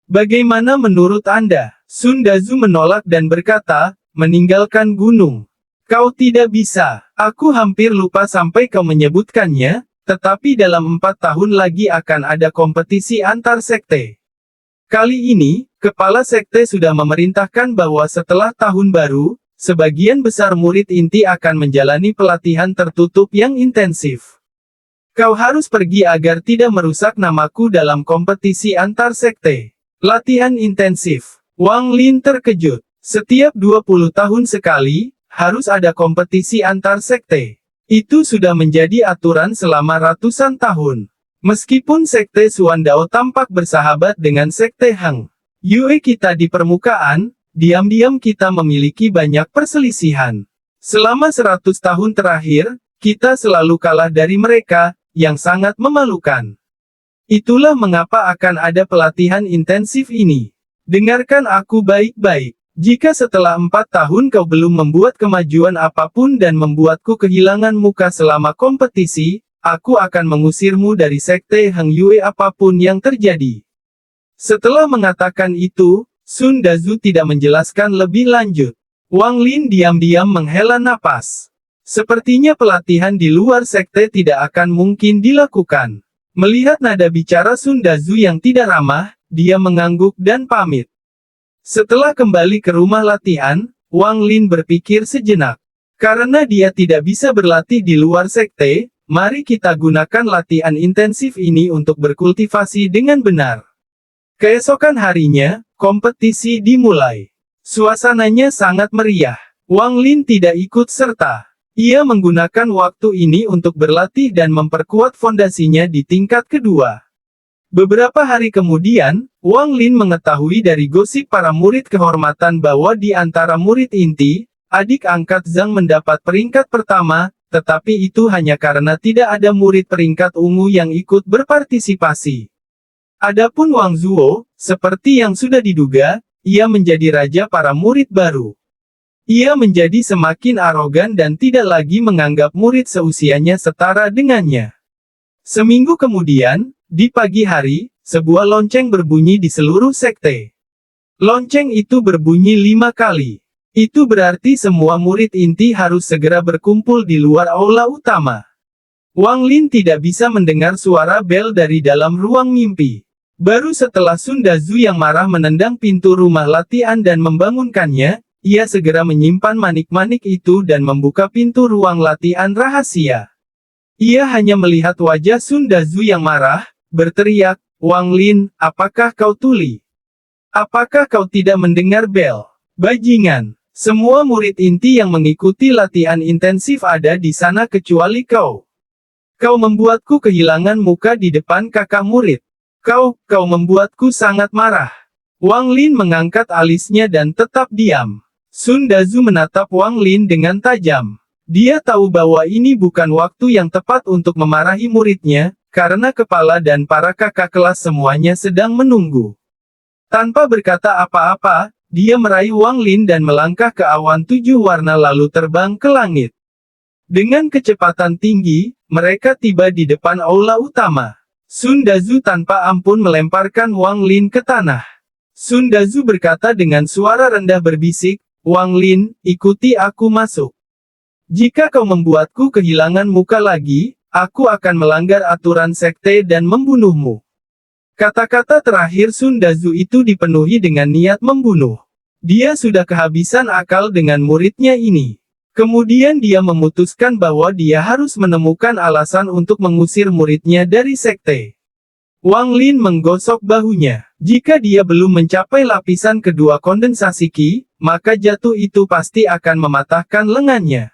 Bagaimana menurut Anda? Sun Dazu menolak dan berkata, meninggalkan gunung. Kau tidak bisa. Aku hampir lupa sampai kau menyebutkannya, tetapi dalam 4 tahun lagi akan ada kompetisi antar sekte. Kali ini, kepala sekte sudah memerintahkan bahwa setelah tahun baru, sebagian besar murid inti akan menjalani pelatihan tertutup yang intensif. Kau harus pergi agar tidak merusak namaku dalam kompetisi antar sekte. Latihan intensif. Wang Lin terkejut. Setiap 20 tahun sekali, harus ada kompetisi antar sekte. Itu sudah menjadi aturan selama ratusan tahun. Meskipun sekte Suandao tampak bersahabat dengan sekte Hang Yue kita di permukaan, diam-diam kita memiliki banyak perselisihan. Selama 100 tahun terakhir, kita selalu kalah dari mereka, yang sangat memalukan. Itulah mengapa akan ada pelatihan intensif ini. Dengarkan aku baik-baik. Jika setelah 4 tahun kau belum membuat kemajuan apapun dan membuatku kehilangan muka selama kompetisi, aku akan mengusirmu dari sekte Hang Yue apapun yang terjadi. Setelah mengatakan itu, Sun Dazu tidak menjelaskan lebih lanjut. Wang Lin diam-diam menghela napas. Sepertinya pelatihan di luar sekte tidak akan mungkin dilakukan. Melihat nada bicara Sun Dazu yang tidak ramah, dia mengangguk dan pamit. Setelah kembali ke rumah latihan, Wang Lin berpikir sejenak. Karena dia tidak bisa berlatih di luar sekte, mari kita gunakan latihan intensif ini untuk berkultivasi dengan benar. Keesokan harinya, kompetisi dimulai. Suasananya sangat meriah. Wang Lin tidak ikut serta. Ia menggunakan waktu ini untuk berlatih dan memperkuat fondasinya di tingkat kedua. Beberapa hari kemudian, Wang Lin mengetahui dari gosip para murid kehormatan bahwa di antara murid inti, adik angkat Zhang mendapat peringkat pertama, tetapi itu hanya karena tidak ada murid peringkat ungu yang ikut berpartisipasi. Adapun Wang Zuo, seperti yang sudah diduga, ia menjadi raja para murid baru. Ia menjadi semakin arogan dan tidak lagi menganggap murid seusianya setara dengannya. Seminggu kemudian, di pagi hari, sebuah lonceng berbunyi di seluruh sekte. Lonceng itu berbunyi 5 kali. Itu berarti semua murid inti harus segera berkumpul di luar aula utama. Wang Lin tidak bisa mendengar suara bel dari dalam ruang mimpi. Baru setelah Sun Dazu yang marah menendang pintu rumah latihan dan membangunkannya, ia segera menyimpan manik-manik itu dan membuka pintu ruang latihan rahasia. Ia hanya melihat wajah Sun Dazu yang marah, berteriak, Wang Lin, apakah kau tuli? Apakah kau tidak mendengar bel? Bajingan! Semua murid inti yang mengikuti latihan intensif ada di sana kecuali kau. Kau membuatku kehilangan muka di depan kakak murid. Kau membuatku sangat marah. Wang Lin mengangkat alisnya dan tetap diam. Sun Dazu menatap Wang Lin dengan tajam. Dia tahu bahwa ini bukan waktu yang tepat untuk memarahi muridnya, karena kepala dan para kakak kelas semuanya sedang menunggu. Tanpa berkata apa-apa, dia meraih Wang Lin dan melangkah ke awan 7 warna lalu terbang ke langit. Dengan kecepatan tinggi, mereka tiba di depan aula utama. Sun Dazu tanpa ampun melemparkan Wang Lin ke tanah. Sun Dazu berkata dengan suara rendah berbisik, "Wang Lin, ikuti aku masuk. Jika kau membuatku kehilangan muka lagi, aku akan melanggar aturan sekte dan membunuhmu." Kata-kata terakhir Sun Dazu itu dipenuhi dengan niat membunuh. Dia sudah kehabisan akal dengan muridnya ini. Kemudian dia memutuskan bahwa dia harus menemukan alasan untuk mengusir muridnya dari sekte. Wang Lin menggosok bahunya. Jika dia belum mencapai lapisan kedua kondensasi Qi, maka jatuh itu pasti akan mematahkan lengannya.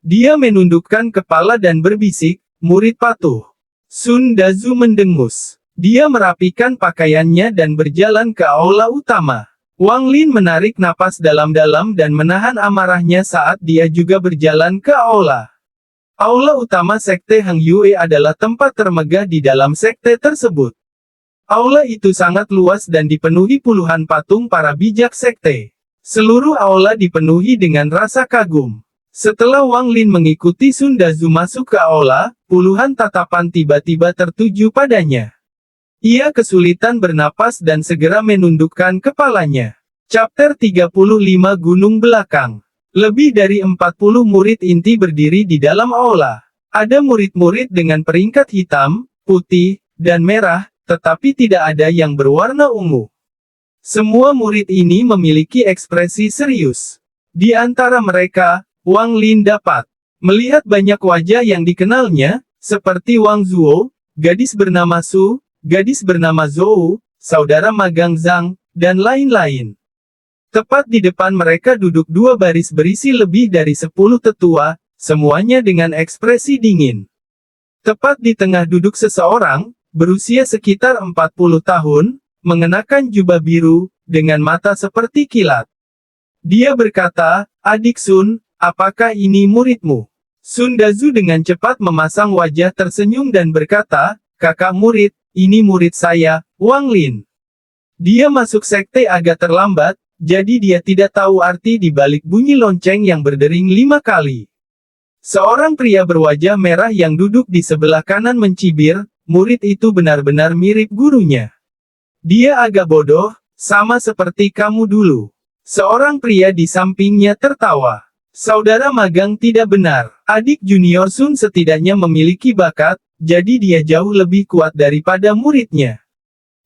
Dia menundukkan kepala dan berbisik, "Murid patuh." Sun Dazu mendengus. Dia merapikan pakaiannya dan berjalan ke aula utama. Wang Lin menarik napas dalam-dalam dan menahan amarahnya saat dia juga berjalan ke aula. Aula utama Sekte Heng Yue adalah tempat termegah di dalam sekte tersebut. Aula itu sangat luas dan dipenuhi puluhan patung para bijak sekte. Seluruh aula dipenuhi dengan rasa kagum. Setelah Wang Lin mengikuti Sun Dazu masuk ke aula, puluhan tatapan tiba-tiba tertuju padanya. Ia kesulitan bernapas dan segera menundukkan kepalanya. Chapter 35 Gunung Belakang. Lebih dari 40 murid inti berdiri di dalam aula. Ada murid-murid dengan peringkat hitam, putih, dan merah, tetapi tidak ada yang berwarna ungu. Semua murid ini memiliki ekspresi serius. Di antara mereka, Wang Lin dapat melihat banyak wajah yang dikenalnya, seperti Wang Zuo, gadis bernama Su, gadis bernama Zhou, saudara magang Zhang, dan lain-lain. Tepat di depan mereka duduk dua baris berisi lebih dari 10 tetua, semuanya dengan ekspresi dingin. Tepat di tengah duduk seseorang, berusia sekitar 40 tahun, mengenakan jubah biru, dengan mata seperti kilat. Dia berkata, "Adik Sun, apakah ini muridmu?" Sun Dazu dengan cepat memasang wajah tersenyum dan berkata, "Kakak murid, ini murid saya, Wang Lin." Dia masuk sekte agak terlambat, jadi dia tidak tahu arti di balik bunyi lonceng yang berdering 5 kali. Seorang pria berwajah merah yang duduk di sebelah kanan mencibir, "Murid itu benar-benar mirip gurunya. Dia agak bodoh, sama seperti kamu dulu." Seorang pria di sampingnya tertawa. "Saudara magang tidak benar. Adik junior Sun setidaknya memiliki bakat, jadi dia jauh lebih kuat daripada muridnya."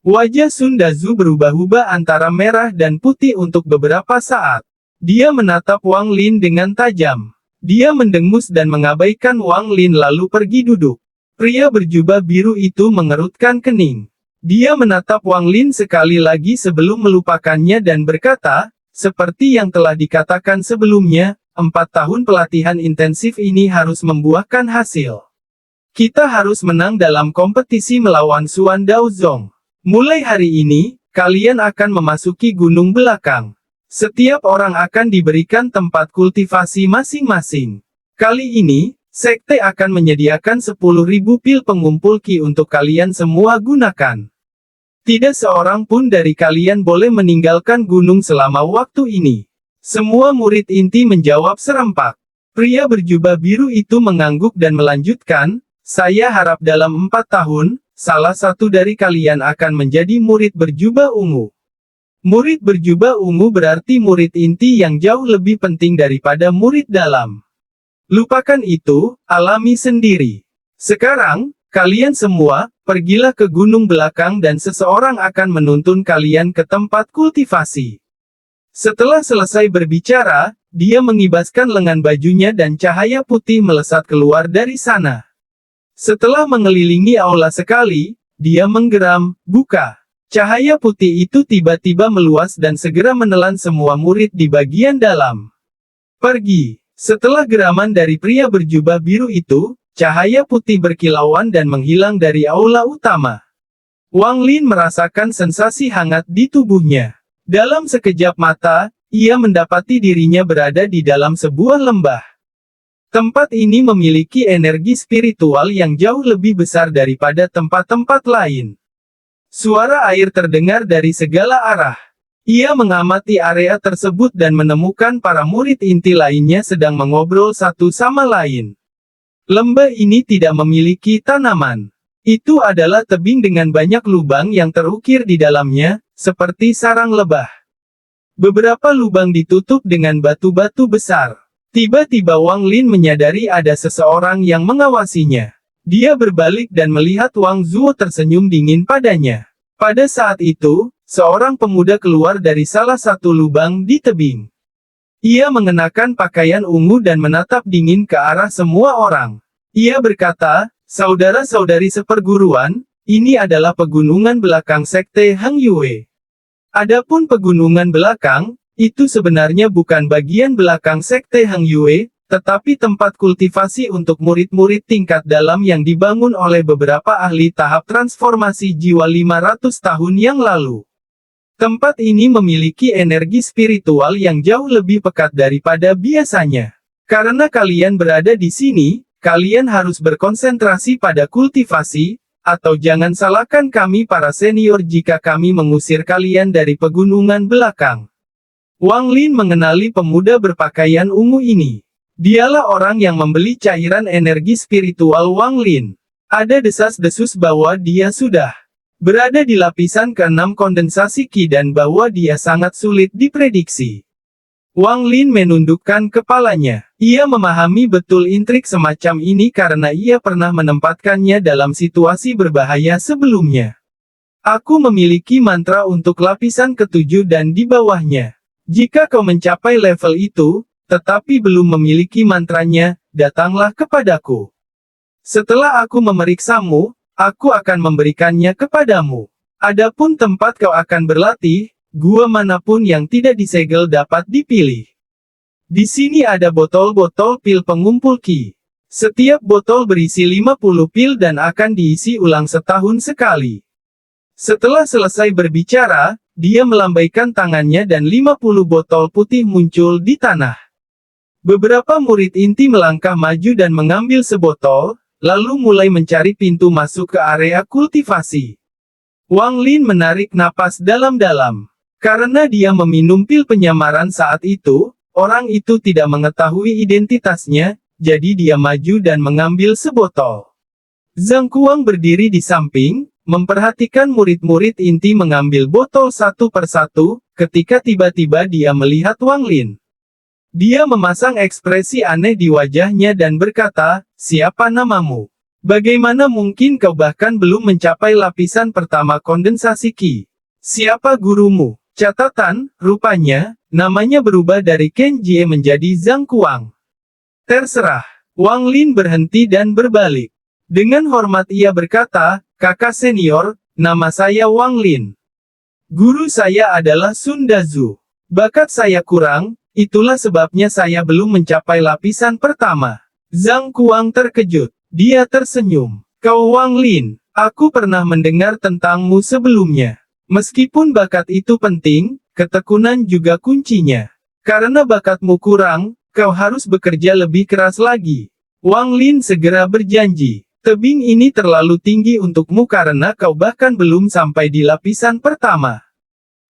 Wajah Sun Dazu berubah-ubah antara merah dan putih untuk beberapa saat. Dia menatap Wang Lin dengan tajam. Dia mendengus dan mengabaikan Wang Lin lalu pergi duduk. Pria berjubah biru itu mengerutkan kening. Dia menatap Wang Lin sekali lagi sebelum melupakannya dan berkata, "Seperti yang telah dikatakan sebelumnya, 4 tahun pelatihan intensif ini harus membuahkan hasil. Kita harus menang dalam kompetisi melawan Xuan Daozong. Mulai hari ini, kalian akan memasuki Gunung Belakang. Setiap orang akan diberikan tempat kultivasi masing-masing. Kali ini, sekte akan menyediakan 10.000 pil pengumpul Qi untuk kalian semua gunakan. Tidak seorang pun dari kalian boleh meninggalkan gunung selama waktu ini." Semua murid inti menjawab serempak. Pria berjubah biru itu mengangguk dan melanjutkan, "Saya harap dalam 4 tahun, salah satu dari kalian akan menjadi murid berjubah ungu." Murid berjubah ungu berarti murid inti yang jauh lebih penting daripada murid dalam. Lupakan itu, alami sendiri. Sekarang, kalian semua, pergilah ke gunung belakang dan seseorang akan menuntun kalian ke tempat kultivasi. Setelah selesai berbicara, dia mengibaskan lengan bajunya dan cahaya putih melesat keluar dari sana. Setelah mengelilingi aula sekali, dia menggeram, "Buka!" Cahaya putih itu tiba-tiba meluas dan segera menelan semua murid di bagian dalam. "Pergi!" Setelah geraman dari pria berjubah biru itu, cahaya putih berkilauan dan menghilang dari aula utama. Wang Lin merasakan sensasi hangat di tubuhnya. Dalam sekejap mata, ia mendapati dirinya berada di dalam sebuah lembah. Tempat ini memiliki energi spiritual yang jauh lebih besar daripada tempat-tempat lain. Suara air terdengar dari segala arah. Ia mengamati area tersebut dan menemukan para murid inti lainnya sedang mengobrol satu sama lain. Lembah ini tidak memiliki tanaman. Itu adalah tebing dengan banyak lubang yang terukir di dalamnya, seperti sarang lebah. Beberapa lubang ditutup dengan batu-batu besar. Tiba-tiba Wang Lin menyadari ada seseorang yang mengawasinya. Dia berbalik dan melihat Wang Zuo tersenyum dingin padanya. Pada saat itu, seorang pemuda keluar dari salah satu lubang di tebing. Ia mengenakan pakaian ungu dan menatap dingin ke arah semua orang. Ia berkata, "Saudara-saudari seperguruan, ini adalah pegunungan belakang Sekte Hang Yue. Adapun pegunungan belakang, itu sebenarnya bukan bagian belakang Sekte Hang Yue, tetapi tempat kultivasi untuk murid-murid tingkat dalam yang dibangun oleh beberapa ahli tahap transformasi jiwa 500 tahun yang lalu. Tempat ini memiliki energi spiritual yang jauh lebih pekat daripada biasanya. Karena kalian berada di sini, kalian harus berkonsentrasi pada kultivasi, atau jangan salahkan kami para senior jika kami mengusir kalian dari pegunungan belakang." Wang Lin mengenali pemuda berpakaian ungu ini. Dialah orang yang membeli cairan energi spiritual Wang Lin. Ada desas-desus bahwa dia sudah berada di lapisan ke-6 kondensasi Qi dan bahwa dia sangat sulit diprediksi. Wang Lin menundukkan kepalanya. Ia memahami betul intrik semacam ini karena ia pernah menempatkannya dalam situasi berbahaya sebelumnya. Aku memiliki mantra untuk lapisan ke-7 dan di bawahnya. Jika kau mencapai level itu, tetapi belum memiliki mantranya, datanglah kepadaku. Setelah aku memeriksamu, aku akan memberikannya kepadamu. Adapun tempat kau akan berlatih, gua manapun yang tidak disegel dapat dipilih. Di sini ada botol-botol pil pengumpul Qi. Setiap botol berisi 50 pil dan akan diisi ulang setahun sekali. Setelah selesai berbicara, dia melambaikan tangannya dan 50 botol putih muncul di tanah. Beberapa murid inti melangkah maju dan mengambil sebotol, lalu mulai mencari pintu masuk ke area kultivasi. Wang Lin menarik napas dalam-dalam. Karena dia meminum pil penyamaran saat itu, orang itu tidak mengetahui identitasnya, jadi dia maju dan mengambil sebotol. Zhang Kuang berdiri di samping, memperhatikan murid-murid inti mengambil botol satu persatu, ketika tiba-tiba dia melihat Wang Lin. Dia memasang ekspresi aneh di wajahnya dan berkata, "Siapa namamu? Bagaimana mungkin kau bahkan belum mencapai lapisan pertama kondensasi Qi? Siapa gurumu?" Catatan, rupanya, namanya berubah dari Ken Jie menjadi Zhang Kuang. Terserah. Wang Lin berhenti dan berbalik. Dengan hormat ia berkata, "Kakak senior, nama saya Wang Lin. Guru saya adalah Sun Dazu. Bakat saya kurang, itulah sebabnya saya belum mencapai lapisan pertama." Zhang Kuang terkejut. Dia tersenyum. "Kau Wang Lin, aku pernah mendengar tentangmu sebelumnya. Meskipun bakat itu penting, ketekunan juga kuncinya. Karena bakatmu kurang, kau harus bekerja lebih keras lagi." Wang Lin segera berjanji, "Tebing ini terlalu tinggi untukmu karena kau bahkan belum sampai di lapisan pertama.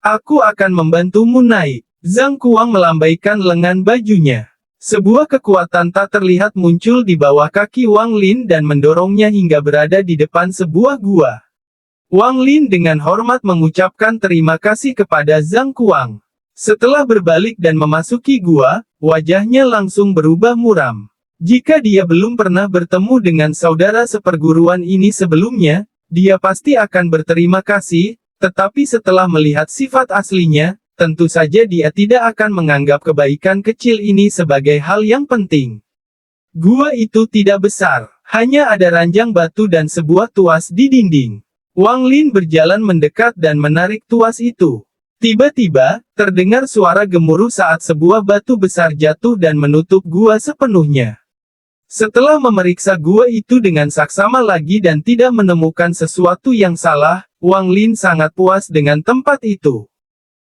Aku akan membantumu naik." Zhang Kuang melambaikan lengan bajunya. Sebuah kekuatan tak terlihat muncul di bawah kaki Wang Lin dan mendorongnya hingga berada di depan sebuah gua. Wang Lin dengan hormat mengucapkan terima kasih kepada Zhang Kuang. Setelah berbalik dan memasuki gua, wajahnya langsung berubah muram. Jika dia belum pernah bertemu dengan saudara seperguruan ini sebelumnya, dia pasti akan berterima kasih, tetapi setelah melihat sifat aslinya, tentu saja dia tidak akan menganggap kebaikan kecil ini sebagai hal yang penting. Gua itu tidak besar, hanya ada ranjang batu dan sebuah tuas di dinding. Wang Lin berjalan mendekat dan menarik tuas itu. Tiba-tiba, terdengar suara gemuruh saat sebuah batu besar jatuh dan menutup gua sepenuhnya. Setelah memeriksa gua itu dengan saksama lagi dan tidak menemukan sesuatu yang salah, Wang Lin sangat puas dengan tempat itu.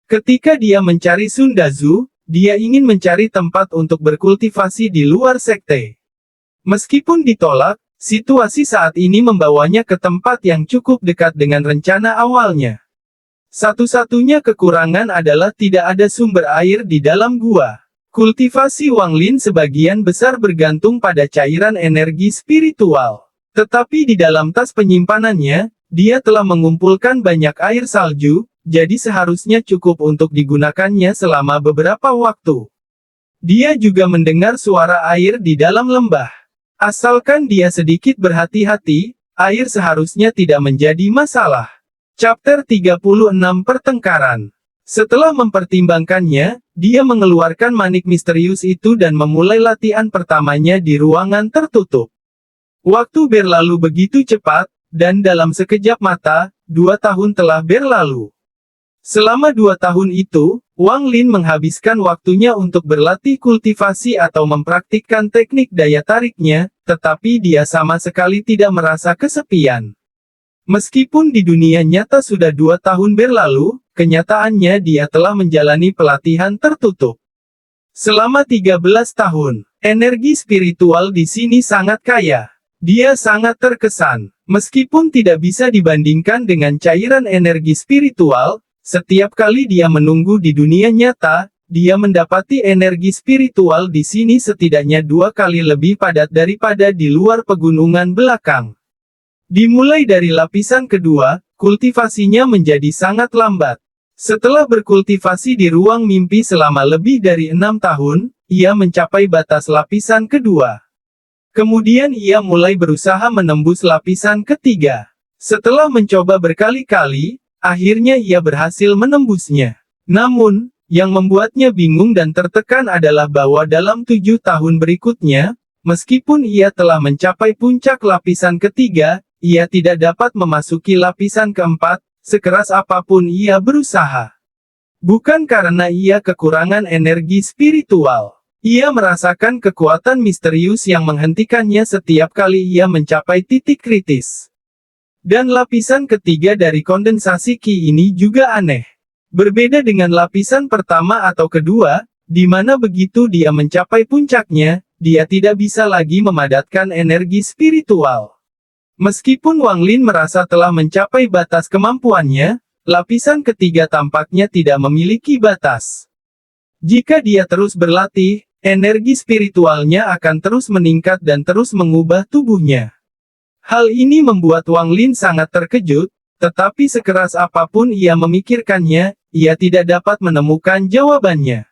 Ketika dia mencari Sun Dazu, dia ingin mencari tempat untuk berkultivasi di luar sekte. Meskipun ditolak, situasi saat ini membawanya ke tempat yang cukup dekat dengan rencana awalnya. Satu-satunya kekurangan adalah tidak ada sumber air di dalam gua. Kultivasi Wang Lin sebagian besar bergantung pada cairan energi spiritual. Tetapi di dalam tas penyimpanannya, dia telah mengumpulkan banyak air salju, jadi seharusnya cukup untuk digunakannya selama beberapa waktu. Dia juga mendengar suara air di dalam lembah. Asalkan dia sedikit berhati-hati, air seharusnya tidak menjadi masalah. Chapter 36 Pertengkaran. Setelah mempertimbangkannya, dia mengeluarkan manik misterius itu dan memulai latihan pertamanya di ruangan tertutup. Waktu berlalu begitu cepat, dan dalam sekejap mata, 2 tahun telah berlalu. Selama 2 tahun itu, Wang Lin menghabiskan waktunya untuk berlatih kultivasi atau mempraktikkan teknik daya tariknya, tetapi dia sama sekali tidak merasa kesepian. Meskipun di dunia nyata sudah 2 tahun berlalu, kenyataannya dia telah menjalani pelatihan tertutup. Selama 13 tahun, energi spiritual di sini sangat kaya. Dia sangat terkesan, meskipun tidak bisa dibandingkan dengan cairan energi spiritual. Setiap kali dia menunggu di dunia nyata, dia mendapati energi spiritual di sini setidaknya 2 kali lebih padat daripada di luar pegunungan belakang. Dimulai dari lapisan kedua, kultivasinya menjadi sangat lambat. Setelah berkultivasi di ruang mimpi selama lebih dari 6 tahun, ia mencapai batas lapisan kedua. Kemudian ia mulai berusaha menembus lapisan ketiga. Setelah mencoba berkali-kali, akhirnya ia berhasil menembusnya. Namun, yang membuatnya bingung dan tertekan adalah bahwa dalam 7 tahun berikutnya, meskipun ia telah mencapai puncak lapisan ketiga, ia tidak dapat memasuki lapisan keempat, sekeras apapun ia berusaha. Bukan karena ia kekurangan energi spiritual. Ia merasakan kekuatan misterius yang menghentikannya setiap kali ia mencapai titik kritis. Dan lapisan ketiga dari kondensasi Qi ini juga aneh. Berbeda dengan lapisan pertama atau kedua, di mana begitu dia mencapai puncaknya, dia tidak bisa lagi memadatkan energi spiritual. Meskipun Wang Lin merasa telah mencapai batas kemampuannya, lapisan ketiga tampaknya tidak memiliki batas. Jika dia terus berlatih, energi spiritualnya akan terus meningkat dan terus mengubah tubuhnya. Hal ini membuat Wang Lin sangat terkejut, tetapi sekeras apapun ia memikirkannya, ia tidak dapat menemukan jawabannya.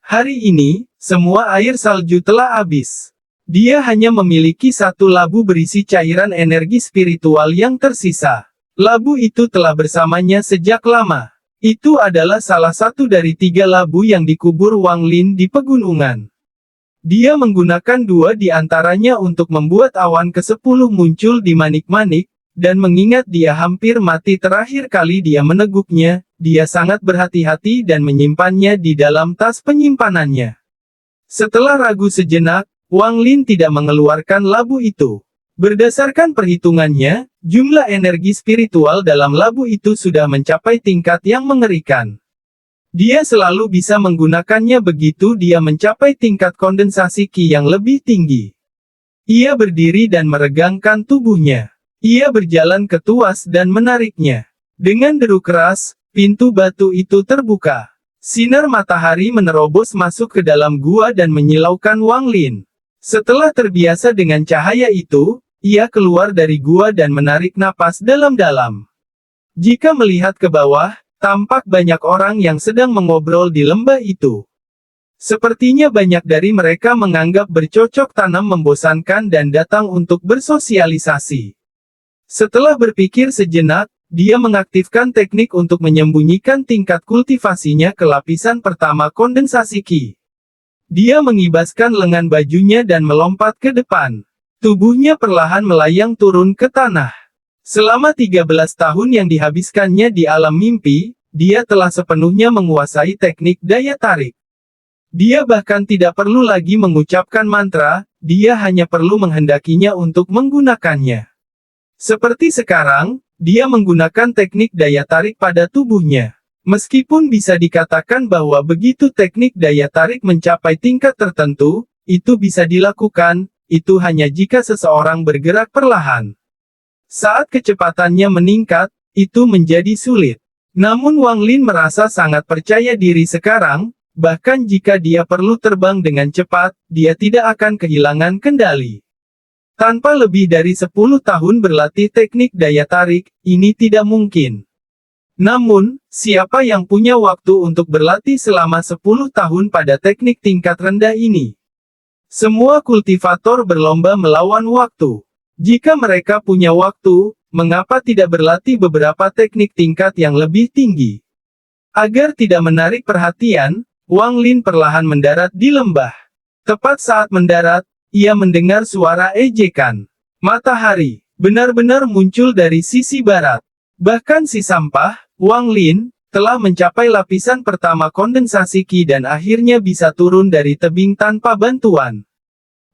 Hari ini, semua air salju telah habis. Dia hanya memiliki 1 labu berisi cairan energi spiritual yang tersisa. Labu itu telah bersamanya sejak lama. Itu adalah salah satu dari 3 labu yang dikubur Wang Lin di pegunungan. Dia menggunakan 2 di antaranya untuk membuat awan ke-10 muncul di manik-manik, dan mengingat dia hampir mati terakhir kali dia meneguknya, dia sangat berhati-hati dan menyimpannya di dalam tas penyimpanannya. Setelah ragu sejenak, Wang Lin tidak mengeluarkan labu itu. Berdasarkan perhitungannya, jumlah energi spiritual dalam labu itu sudah mencapai tingkat yang mengerikan. Dia selalu bisa menggunakannya begitu dia mencapai tingkat kondensasi Qi yang lebih tinggi. Ia berdiri dan meregangkan tubuhnya. Ia berjalan ke tuas dan menariknya. Dengan deru keras, pintu batu itu terbuka. Sinar matahari menerobos masuk ke dalam gua dan menyilaukan Wang Lin. Setelah terbiasa dengan cahaya itu, ia keluar dari gua dan menarik napas dalam-dalam. Jika melihat ke bawah, tampak banyak orang yang sedang mengobrol di lembah itu. Sepertinya banyak dari mereka menganggap bercocok tanam membosankan dan datang untuk bersosialisasi. Setelah berpikir sejenak, dia mengaktifkan teknik untuk menyembunyikan tingkat kultivasinya ke lapisan pertama kondensasi Qi. Dia mengibaskan lengan bajunya dan melompat ke depan. Tubuhnya perlahan melayang turun ke tanah. Selama 13 tahun yang dihabiskannya di alam mimpi, dia telah sepenuhnya menguasai teknik daya tarik. Dia bahkan tidak perlu lagi mengucapkan mantra, dia hanya perlu menghendakinya untuk menggunakannya. Seperti sekarang, dia menggunakan teknik daya tarik pada tubuhnya. Meskipun bisa dikatakan bahwa begitu teknik daya tarik mencapai tingkat tertentu, itu bisa dilakukan, itu hanya jika seseorang bergerak perlahan. Saat kecepatannya meningkat, itu menjadi sulit. Namun Wang Lin merasa sangat percaya diri sekarang, bahkan jika dia perlu terbang dengan cepat, dia tidak akan kehilangan kendali. Tanpa lebih dari 10 tahun berlatih teknik daya tarik, ini tidak mungkin. Namun, siapa yang punya waktu untuk berlatih selama 10 tahun pada teknik tingkat rendah ini? Semua kultivator berlomba melawan waktu. Jika mereka punya waktu, mengapa tidak berlatih beberapa teknik tingkat yang lebih tinggi? Agar tidak menarik perhatian, Wang Lin perlahan mendarat di lembah. Tepat saat mendarat, ia mendengar suara ejekan. Matahari benar-benar muncul dari sisi barat. Bahkan si sampah, Wang Lin, telah mencapai lapisan pertama kondensasi Qi dan akhirnya bisa turun dari tebing tanpa bantuan.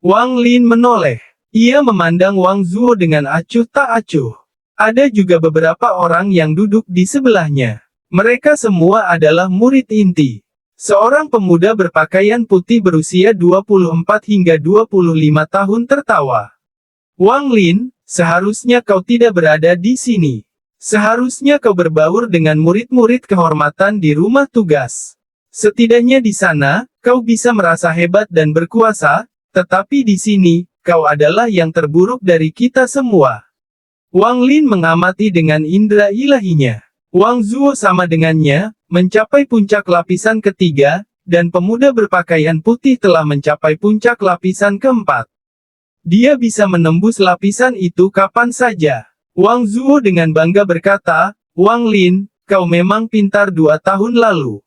Wang Lin menoleh. Ia memandang Wang Zuo dengan acuh tak acuh. Ada juga beberapa orang yang duduk di sebelahnya. Mereka semua adalah murid inti. Seorang pemuda berpakaian putih berusia 24 hingga 25 tahun tertawa. Wang Lin, seharusnya kau tidak berada di sini. Seharusnya kau berbaur dengan murid-murid kehormatan di rumah tugas. Setidaknya di sana, kau bisa merasa hebat dan berkuasa, tetapi di sini, kau adalah yang terburuk dari kita semua. Wang Lin mengamati dengan indera ilahinya. Wang Zuo sama dengannya, mencapai puncak lapisan ketiga, dan pemuda berpakaian putih telah mencapai puncak lapisan keempat. Dia bisa menembus lapisan itu kapan saja. Wang Zuo dengan bangga berkata, Wang Lin, kau memang pintar 2 tahun lalu.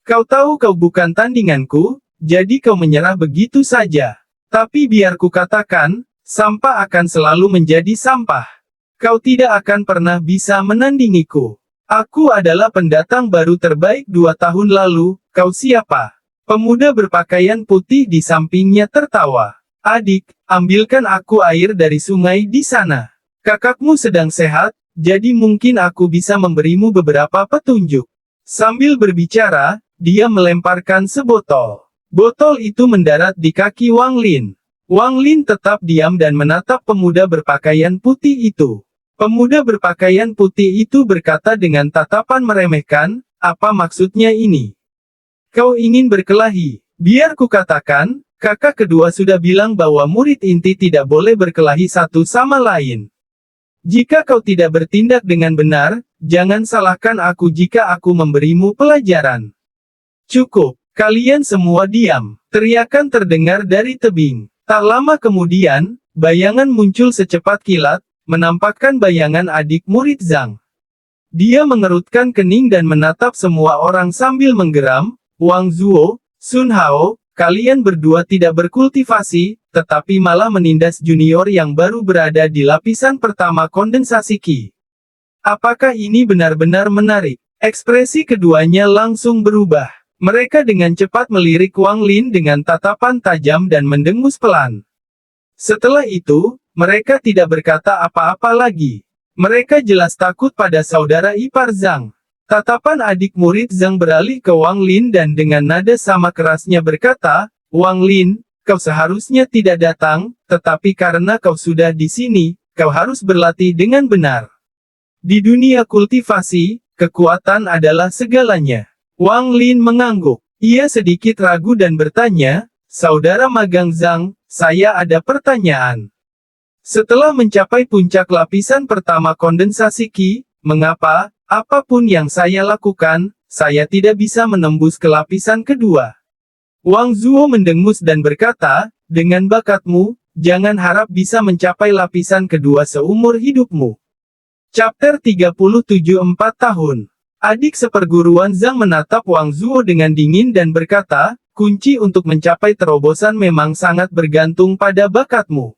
Kau tahu kau bukan tandinganku, jadi kau menyerah begitu saja. Tapi biar ku katakan, sampah akan selalu menjadi sampah. Kau tidak akan pernah bisa menandingiku. Aku adalah pendatang baru terbaik 2 tahun lalu, kau siapa? Pemuda berpakaian putih di sampingnya tertawa. Adik, ambilkan aku air dari sungai di sana. Kakakmu sedang sehat, jadi mungkin aku bisa memberimu beberapa petunjuk. Sambil berbicara, dia melemparkan sebotol. Botol itu mendarat di kaki Wang Lin. Wang Lin tetap diam dan menatap pemuda berpakaian putih itu. Pemuda berpakaian putih itu berkata dengan tatapan meremehkan, apa maksudnya ini? Kau ingin berkelahi? Biar ku katakan, kakak kedua sudah bilang bahwa murid inti tidak boleh berkelahi satu sama lain. Jika kau tidak bertindak dengan benar, jangan salahkan aku jika aku memberimu pelajaran. Cukup, kalian semua diam. Teriakan terdengar dari tebing. Tak lama kemudian, bayangan muncul secepat kilat, menampakkan bayangan adik murid Zhang. Dia mengerutkan kening dan menatap semua orang sambil menggeram, Wang Zuo, Sun Hao, kalian berdua tidak berkultivasi, tetapi malah menindas junior yang baru berada di lapisan pertama kondensasi Qi. Apakah ini benar-benar menarik? Ekspresi keduanya langsung berubah. Mereka dengan cepat melirik Wang Lin dengan tatapan tajam dan mendengus pelan. Setelah itu, mereka tidak berkata apa-apa lagi. Mereka jelas takut pada saudara ipar Zhang. Tatapan adik murid Zhang beralih ke Wang Lin dan dengan nada sama kerasnya berkata, Wang Lin, kau seharusnya tidak datang, tetapi karena kau sudah di sini, kau harus berlatih dengan benar. Di dunia kultivasi, kekuatan adalah segalanya. Wang Lin mengangguk. Ia sedikit ragu dan bertanya, Saudara magang Zhang, saya ada pertanyaan. Setelah mencapai puncak lapisan pertama kondensasi Qi, mengapa, apapun yang saya lakukan, saya tidak bisa menembus ke lapisan kedua? Wang Zuo mendengus dan berkata, dengan bakatmu, jangan harap bisa mencapai lapisan kedua seumur hidupmu. Chapter 37 4 tahun. Adik seperguruan Zhang menatap Wang Zuo dengan dingin dan berkata, kunci untuk mencapai terobosan memang sangat bergantung pada bakatmu.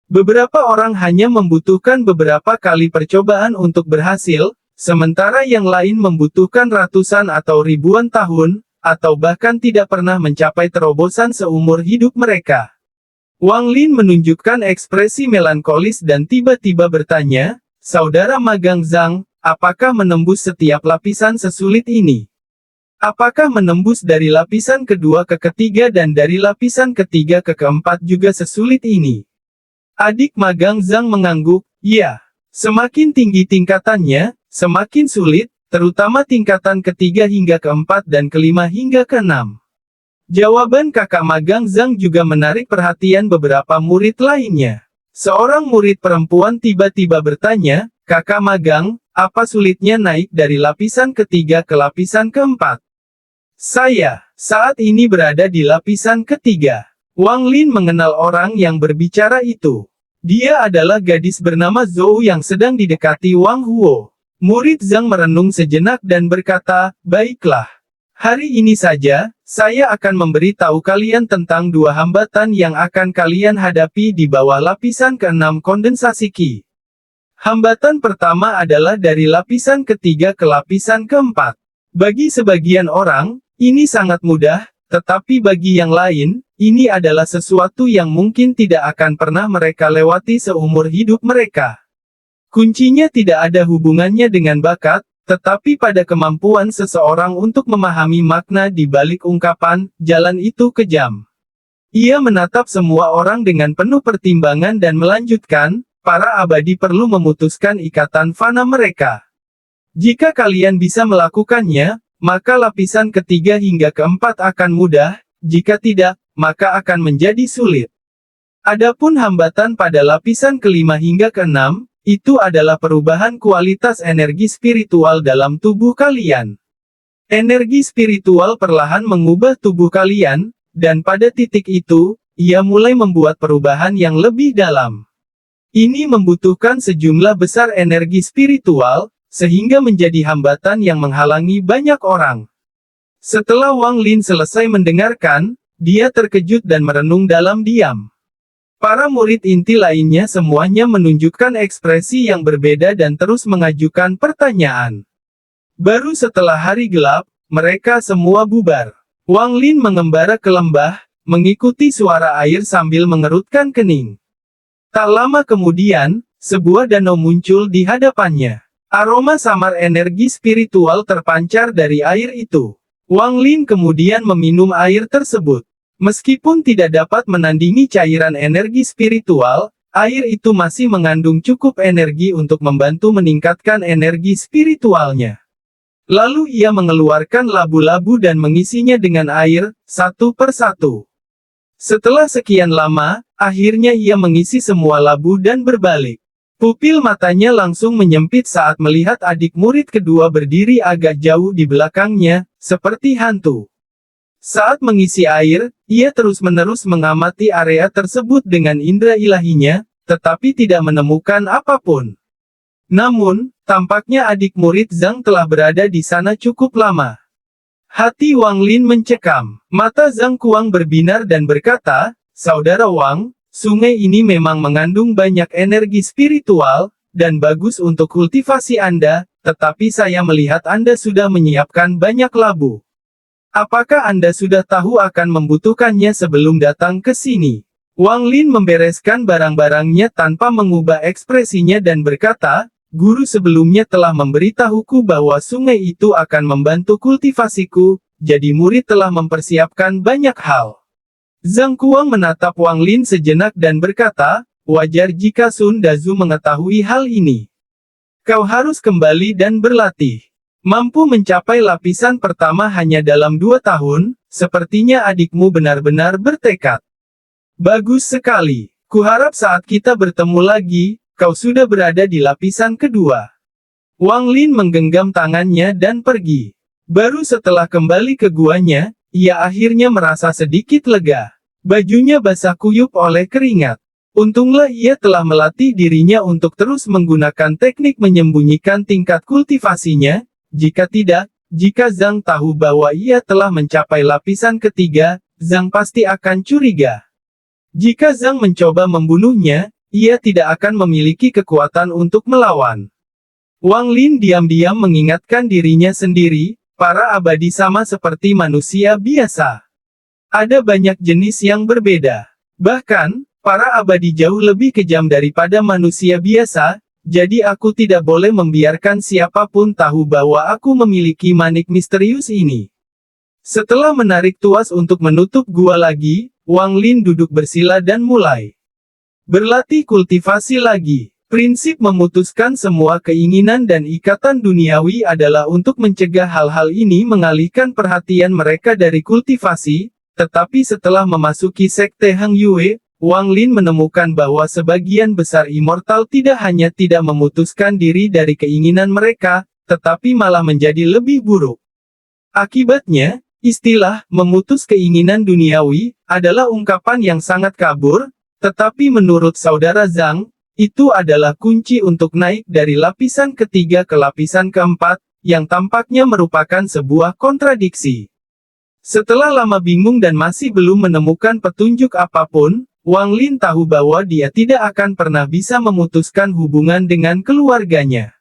Beberapa orang hanya membutuhkan beberapa kali percobaan untuk berhasil, sementara yang lain membutuhkan ratusan atau ribuan tahun, atau bahkan tidak pernah mencapai terobosan seumur hidup mereka. Wang Lin menunjukkan ekspresi melankolis dan tiba-tiba bertanya, Saudara magang Zhang, apakah menembus setiap lapisan sesulit ini? Apakah menembus dari lapisan kedua ke ketiga dan dari lapisan ketiga ke keempat juga sesulit ini? Adik magang Zhang mengangguk, ya. Semakin tinggi tingkatannya, semakin sulit, terutama tingkatan ketiga hingga keempat dan kelima hingga keenam. Jawaban kakak magang Zhang juga menarik perhatian beberapa murid lainnya. Seorang murid perempuan tiba-tiba bertanya, kakak magang, apa sulitnya naik dari lapisan ketiga ke lapisan keempat? Saya, saat ini berada di lapisan ketiga. Wang Lin mengenal orang yang berbicara itu. Dia adalah gadis bernama Zhou yang sedang didekati Wang Huo. Murid Zhang merenung sejenak dan berkata, baiklah. Hari ini saja, saya akan memberitahu kalian tentang dua hambatan yang akan kalian hadapi di bawah lapisan keenam kondensasi Qi. Hambatan pertama adalah dari lapisan ketiga ke lapisan keempat. Bagi sebagian orang, ini sangat mudah, tetapi bagi yang lain, ini adalah sesuatu yang mungkin tidak akan pernah mereka lewati seumur hidup mereka. Kuncinya tidak ada hubungannya dengan bakat, tetapi pada kemampuan seseorang untuk memahami makna di balik ungkapan, jalan itu kejam. Ia menatap semua orang dengan penuh pertimbangan dan melanjutkan, para abadi perlu memutuskan ikatan fana mereka. Jika kalian bisa melakukannya, maka lapisan ketiga hingga keempat akan mudah, jika tidak, maka akan menjadi sulit. Adapun hambatan pada lapisan kelima hingga keenam, itu adalah perubahan kualitas energi spiritual dalam tubuh kalian. Energi spiritual perlahan mengubah tubuh kalian, dan pada titik itu, ia mulai membuat perubahan yang lebih dalam. Ini membutuhkan sejumlah besar energi spiritual, sehingga menjadi hambatan yang menghalangi banyak orang. Setelah Wang Lin selesai mendengarkan, dia terkejut dan merenung dalam diam. Para murid inti lainnya semuanya menunjukkan ekspresi yang berbeda dan terus mengajukan pertanyaan. Baru setelah hari gelap, mereka semua bubar. Wang Lin mengembara ke lembah, mengikuti suara air sambil mengerutkan kening. Tak lama kemudian, sebuah danau muncul di hadapannya. Aroma samar energi spiritual terpancar dari air itu. Wang Lin kemudian meminum air tersebut. Meskipun tidak dapat menandingi cairan energi spiritual, air itu masih mengandung cukup energi untuk membantu meningkatkan energi spiritualnya. Lalu ia mengeluarkan labu-labu dan mengisinya dengan air, satu per satu. Setelah sekian lama, akhirnya ia mengisi semua labu dan berbalik. Pupil matanya langsung menyempit saat melihat adik murid kedua berdiri agak jauh di belakangnya, seperti hantu. Saat mengisi air, ia terus-menerus mengamati area tersebut dengan indera ilahinya, tetapi tidak menemukan apapun. Namun, tampaknya adik murid Zhang telah berada di sana cukup lama. Hati Wang Lin mencekam. Mata Zhang Kuang berbinar dan berkata, Saudara Wang, sungai ini memang mengandung banyak energi spiritual, dan bagus untuk kultivasi Anda, tetapi saya melihat Anda sudah menyiapkan banyak labu. Apakah Anda sudah tahu akan membutuhkannya sebelum datang ke sini? Wang Lin membereskan barang-barangnya tanpa mengubah ekspresinya dan berkata, guru sebelumnya telah memberitahuku bahwa sungai itu akan membantu kultivasiku, jadi murid telah mempersiapkan banyak hal. Zhang Kuang menatap Wang Lin sejenak dan berkata, wajar jika Sun Dazu mengetahui hal ini. Kau harus kembali dan berlatih. Mampu mencapai lapisan pertama hanya dalam 2 tahun, sepertinya adikmu benar-benar bertekad. Bagus sekali. Kuharap saat kita bertemu lagi, kau sudah berada di lapisan kedua. Wang Lin menggenggam tangannya dan pergi. Baru setelah kembali ke guanya, ia akhirnya merasa sedikit lega. Bajunya basah kuyup oleh keringat. Untunglah ia telah melatih dirinya untuk terus menggunakan teknik menyembunyikan tingkat kultivasinya. Jika tidak, jika Zhang tahu bahwa ia telah mencapai lapisan ketiga, Zhang pasti akan curiga. Jika Zhang mencoba membunuhnya, ia tidak akan memiliki kekuatan untuk melawan. Wang Lin diam-diam mengingatkan dirinya sendiri, para abadi sama seperti manusia biasa. Ada banyak jenis yang berbeda. Bahkan, para abadi jauh lebih kejam daripada manusia biasa. Jadi aku tidak boleh membiarkan siapapun tahu bahwa aku memiliki manik misterius ini. Setelah menarik tuas untuk menutup gua lagi, Wang Lin duduk bersila dan mulai berlatih kultivasi lagi. Prinsip memutuskan semua keinginan dan ikatan duniawi adalah untuk mencegah hal-hal ini mengalihkan perhatian mereka dari kultivasi, tetapi setelah memasuki Sekte Hang Yue, Wang Lin menemukan bahwa sebagian besar immortal tidak hanya tidak memutuskan diri dari keinginan mereka, tetapi malah menjadi lebih buruk. Akibatnya, istilah memutus keinginan duniawi adalah ungkapan yang sangat kabur, tetapi menurut saudara Zhang, itu adalah kunci untuk naik dari lapisan ketiga ke lapisan keempat, yang tampaknya merupakan sebuah kontradiksi. Setelah lama bingung dan masih belum menemukan petunjuk apapun, Wang Lin tahu bahwa dia tidak akan pernah bisa memutuskan hubungan dengan keluarganya.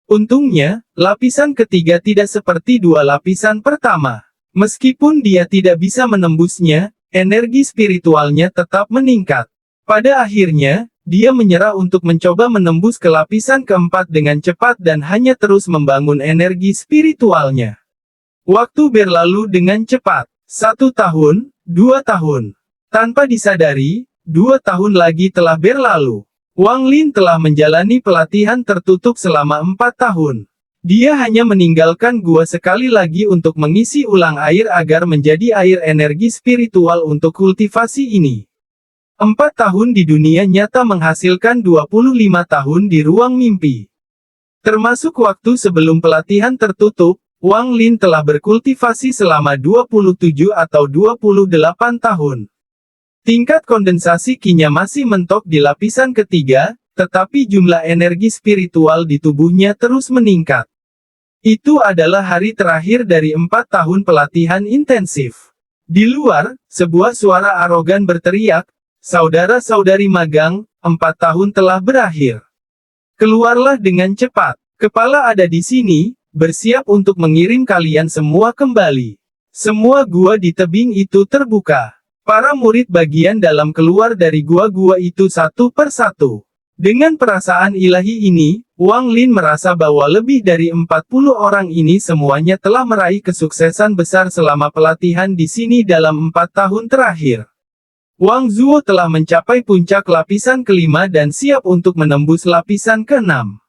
Untungnya, lapisan ketiga tidak seperti dua lapisan pertama. Meskipun dia tidak bisa menembusnya, energi spiritualnya tetap meningkat. Pada akhirnya, dia menyerah untuk mencoba menembus ke lapisan keempat dengan cepat dan hanya terus membangun energi spiritualnya. Waktu berlalu dengan cepat. 1 tahun, 2 tahun. Tanpa disadari, 2 tahun lagi telah berlalu. Wang Lin telah menjalani pelatihan tertutup selama 4 tahun. Dia hanya meninggalkan gua sekali lagi untuk mengisi ulang air agar menjadi air energi spiritual untuk kultivasi ini. 4 tahun di dunia nyata menghasilkan 25 tahun di ruang mimpi. Termasuk waktu sebelum pelatihan tertutup, Wang Lin telah berkultivasi selama 27 atau 28 tahun. Tingkat kondensasi Qi-nya masih mentok di lapisan ketiga, tetapi jumlah energi spiritual di tubuhnya terus meningkat. Itu adalah hari terakhir dari 4 tahun pelatihan intensif. Di luar, sebuah suara arogan berteriak, "Saudara-saudari magang, 4 tahun telah berakhir. Keluarlah dengan cepat. Kepala ada di sini, bersiap untuk mengirim kalian semua kembali." Semua gua di tebing itu terbuka. Para murid bagian dalam keluar dari gua-gua itu satu persatu. Dengan perasaan ilahi ini, Wang Lin merasa bahwa lebih dari 40 orang ini semuanya telah meraih kesuksesan besar selama pelatihan di sini dalam 4 tahun terakhir. Wang Zuo telah mencapai puncak lapisan kelima dan siap untuk menembus lapisan keenam.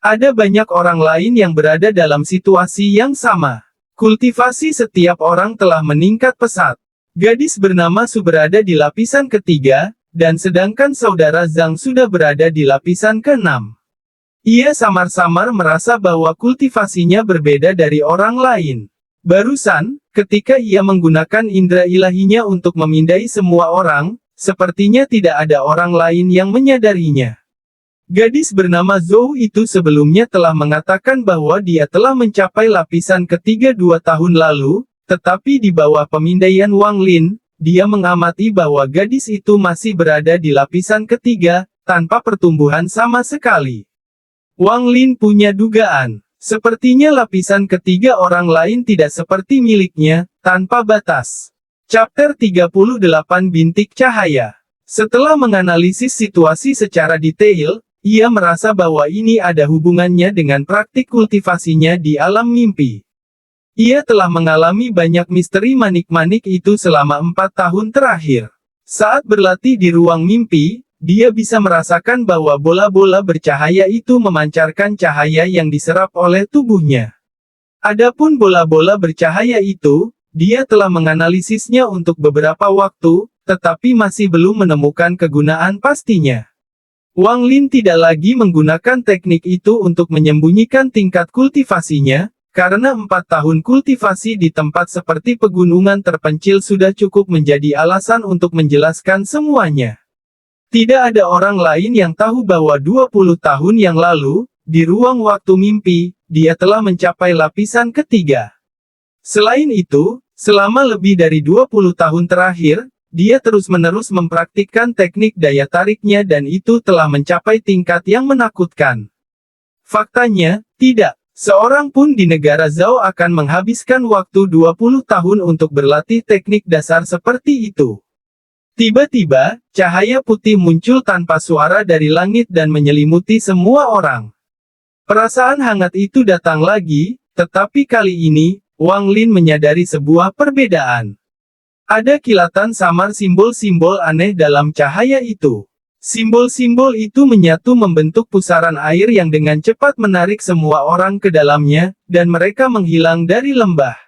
Ada banyak orang lain yang berada dalam situasi yang sama. Kultivasi setiap orang telah meningkat pesat. Gadis bernama Su berada di lapisan ketiga, dan sedangkan saudara Zhang sudah berada di lapisan keenam. Ia samar-samar merasa bahwa kultivasinya berbeda dari orang lain. Barusan, ketika ia menggunakan indera ilahinya untuk memindai semua orang, sepertinya tidak ada orang lain yang menyadarinya. Gadis bernama Zhou itu sebelumnya telah mengatakan bahwa dia telah mencapai lapisan ketiga 2 tahun lalu, tetapi di bawah pemindaian Wang Lin, dia mengamati bahwa gadis itu masih berada di lapisan ketiga, tanpa pertumbuhan sama sekali. Wang Lin punya dugaan. Sepertinya lapisan ketiga orang lain tidak seperti miliknya, tanpa batas. Chapter 38 Bintik Cahaya. Setelah menganalisis situasi secara detail, ia merasa bahwa ini ada hubungannya dengan praktik kultivasinya di alam mimpi. Ia telah mengalami banyak misteri manik-manik itu selama 4 tahun terakhir. Saat berlatih di ruang mimpi, dia bisa merasakan bahwa bola-bola bercahaya itu memancarkan cahaya yang diserap oleh tubuhnya. Adapun bola-bola bercahaya itu, dia telah menganalisisnya untuk beberapa waktu, tetapi masih belum menemukan kegunaan pastinya. Wang Lin tidak lagi menggunakan teknik itu untuk menyembunyikan tingkat kultivasinya, karena 4 tahun kultivasi di tempat seperti pegunungan terpencil sudah cukup menjadi alasan untuk menjelaskan semuanya. Tidak ada orang lain yang tahu bahwa 20 tahun yang lalu, di ruang waktu mimpi, dia telah mencapai lapisan ketiga. Selain itu, selama lebih dari 20 tahun terakhir, dia terus-menerus mempraktikkan teknik daya tariknya dan itu telah mencapai tingkat yang menakutkan. Faktanya, tidak seorang pun di negara Zhao akan menghabiskan waktu 20 tahun untuk berlatih teknik dasar seperti itu. Tiba-tiba, cahaya putih muncul tanpa suara dari langit dan menyelimuti semua orang. Perasaan hangat itu datang lagi, tetapi kali ini, Wang Lin menyadari sebuah perbedaan. Ada kilatan samar simbol-simbol aneh dalam cahaya itu. Simbol-simbol itu menyatu membentuk pusaran air yang dengan cepat menarik semua orang ke dalamnya, dan mereka menghilang dari lembah.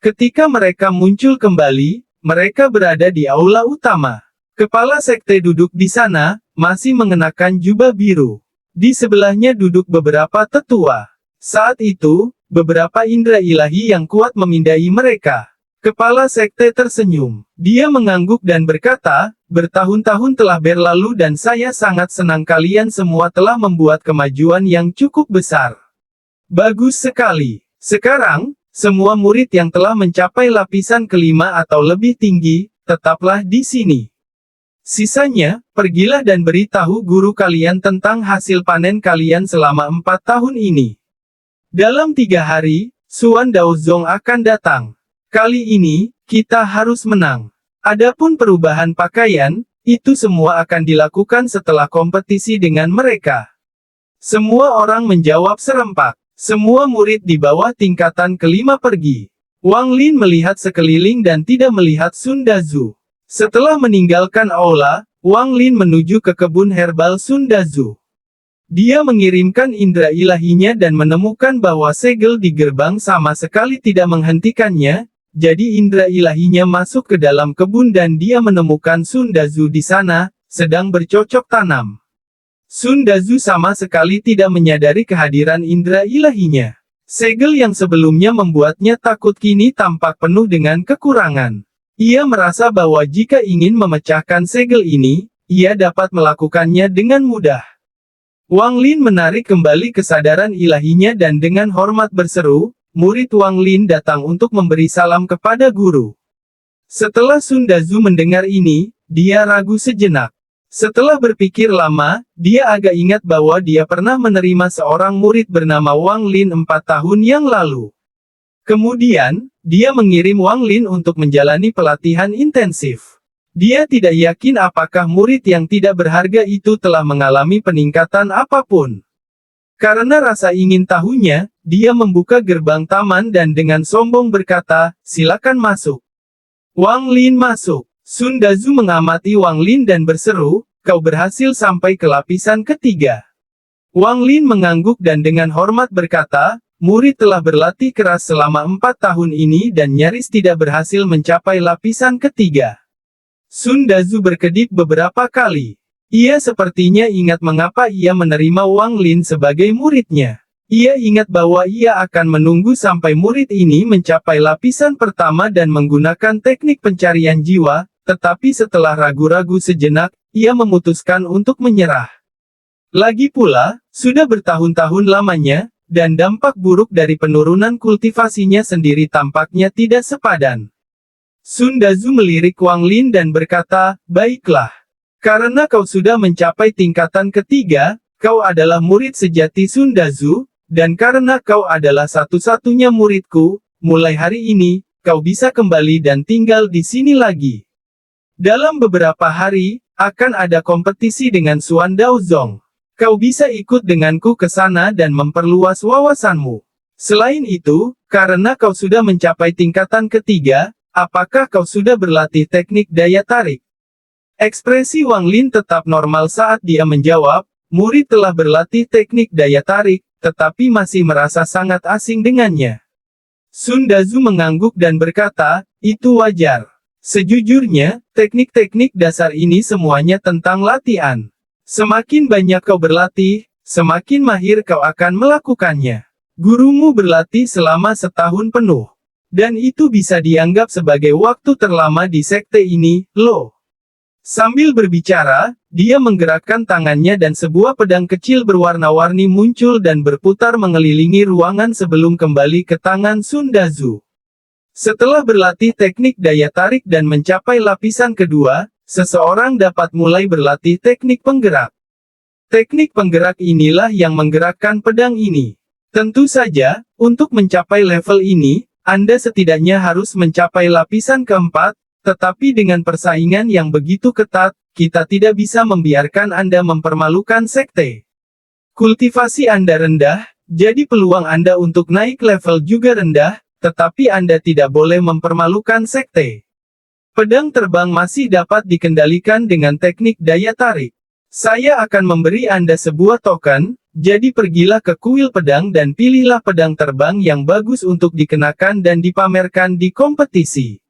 Ketika mereka muncul kembali, mereka berada di aula utama. Kepala sekte duduk di sana, masih mengenakan jubah biru. Di sebelahnya duduk beberapa tetua. Saat itu, beberapa indera ilahi yang kuat memindai mereka. Kepala sekte tersenyum. Dia mengangguk dan berkata, bertahun-tahun telah berlalu dan saya sangat senang kalian semua telah membuat kemajuan yang cukup besar. Bagus sekali. Sekarang, semua murid yang telah mencapai lapisan kelima atau lebih tinggi, tetaplah di sini. Sisanya, pergilah dan beritahu guru kalian tentang hasil panen kalian selama 4 tahun ini. Dalam 3 hari, Xuan Daozong akan datang. Kali ini, kita harus menang. Adapun perubahan pakaian, itu semua akan dilakukan setelah kompetisi dengan mereka. Semua orang menjawab serempak. Semua murid di bawah tingkatan kelima pergi. Wang Lin melihat sekeliling dan tidak melihat Sun Dazu. Setelah meninggalkan aula, Wang Lin menuju ke kebun herbal Sun Dazu. Dia mengirimkan indera ilahinya dan menemukan bahwa segel di gerbang sama sekali tidak menghentikannya. Jadi indera ilahinya masuk ke dalam kebun dan dia menemukan Sun Dazu di sana, sedang bercocok tanam. Sun Dazu sama sekali tidak menyadari kehadiran indera ilahinya. Segel yang sebelumnya membuatnya takut kini tampak penuh dengan kekurangan. Ia merasa bahwa jika ingin memecahkan segel ini, ia dapat melakukannya dengan mudah. Wang Lin menarik kembali kesadaran ilahinya dan dengan hormat berseru, murid Wang Lin datang untuk memberi salam kepada guru. Setelah Sun Dazu mendengar ini, dia ragu sejenak. Setelah berpikir lama, dia agak ingat bahwa dia pernah menerima seorang murid bernama Wang Lin 4 tahun yang lalu. Kemudian, dia mengirim Wang Lin untuk menjalani pelatihan intensif. Dia tidak yakin apakah murid yang tidak berharga itu telah mengalami peningkatan apapun. Karena rasa ingin tahunya, dia membuka gerbang taman dan dengan sombong berkata, silakan masuk. Wang Lin masuk. Sun Dazu mengamati Wang Lin dan berseru, kau berhasil sampai ke lapisan ketiga. Wang Lin mengangguk dan dengan hormat berkata, murid telah berlatih keras selama 4 tahun ini dan nyaris tidak berhasil mencapai lapisan ketiga. Sun Dazu berkedip beberapa kali. Ia sepertinya ingat mengapa ia menerima Wang Lin sebagai muridnya. Ia ingat bahwa ia akan menunggu sampai murid ini mencapai lapisan pertama dan menggunakan teknik pencarian jiwa, tetapi setelah ragu-ragu sejenak, ia memutuskan untuk menyerah. Lagi pula, sudah bertahun-tahun lamanya, dan dampak buruk dari penurunan kultivasinya sendiri tampaknya tidak sepadan. Sun Dazu melirik Wang Lin dan berkata, baiklah. Karena kau sudah mencapai tingkatan ketiga, kau adalah murid sejati Sun Dazu, dan karena kau adalah satu-satunya muridku, mulai hari ini, kau bisa kembali dan tinggal di sini lagi. Dalam beberapa hari, akan ada kompetisi dengan Xuan Daozong. Kau bisa ikut denganku ke sana dan memperluas wawasanmu. Selain itu, karena kau sudah mencapai tingkatan ketiga, apakah kau sudah berlatih teknik daya tarik? Ekspresi Wang Lin tetap normal saat dia menjawab, murid telah berlatih teknik daya tarik, tetapi masih merasa sangat asing dengannya. Sun Dazu mengangguk dan berkata, itu wajar. Sejujurnya, teknik-teknik dasar ini semuanya tentang latihan. Semakin banyak kau berlatih, semakin mahir kau akan melakukannya. Gurumu berlatih selama setahun penuh. Dan itu bisa dianggap sebagai waktu terlama di sekte ini, loh. Sambil berbicara, dia menggerakkan tangannya dan sebuah pedang kecil berwarna-warni muncul dan berputar mengelilingi ruangan sebelum kembali ke tangan Sun Dazu. Setelah berlatih teknik daya tarik dan mencapai lapisan kedua, seseorang dapat mulai berlatih teknik penggerak. Teknik penggerak inilah yang menggerakkan pedang ini. Tentu saja, untuk mencapai level ini, Anda setidaknya harus mencapai lapisan keempat, tetapi dengan persaingan yang begitu ketat, kita tidak bisa membiarkan Anda mempermalukan sekte. Kultivasi Anda rendah, jadi peluang Anda untuk naik level juga rendah, tetapi Anda tidak boleh mempermalukan sekte. Pedang terbang masih dapat dikendalikan dengan teknik daya tarik. Saya akan memberi Anda sebuah token, jadi pergilah ke kuil pedang dan pilihlah pedang terbang yang bagus untuk dikenakan dan dipamerkan di kompetisi.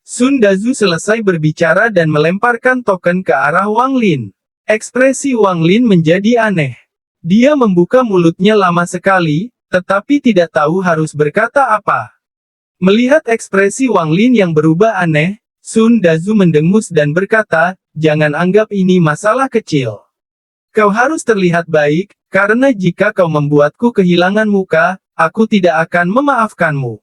Sun Dazu selesai berbicara dan melemparkan token ke arah Wang Lin. Ekspresi Wang Lin menjadi aneh. Dia membuka mulutnya lama sekali, tetapi tidak tahu harus berkata apa. Melihat ekspresi Wang Lin yang berubah aneh, Sun Dazu mendengus dan berkata, "Jangan anggap ini masalah kecil. Kau harus terlihat baik, karena jika kau membuatku kehilangan muka, aku tidak akan memaafkanmu."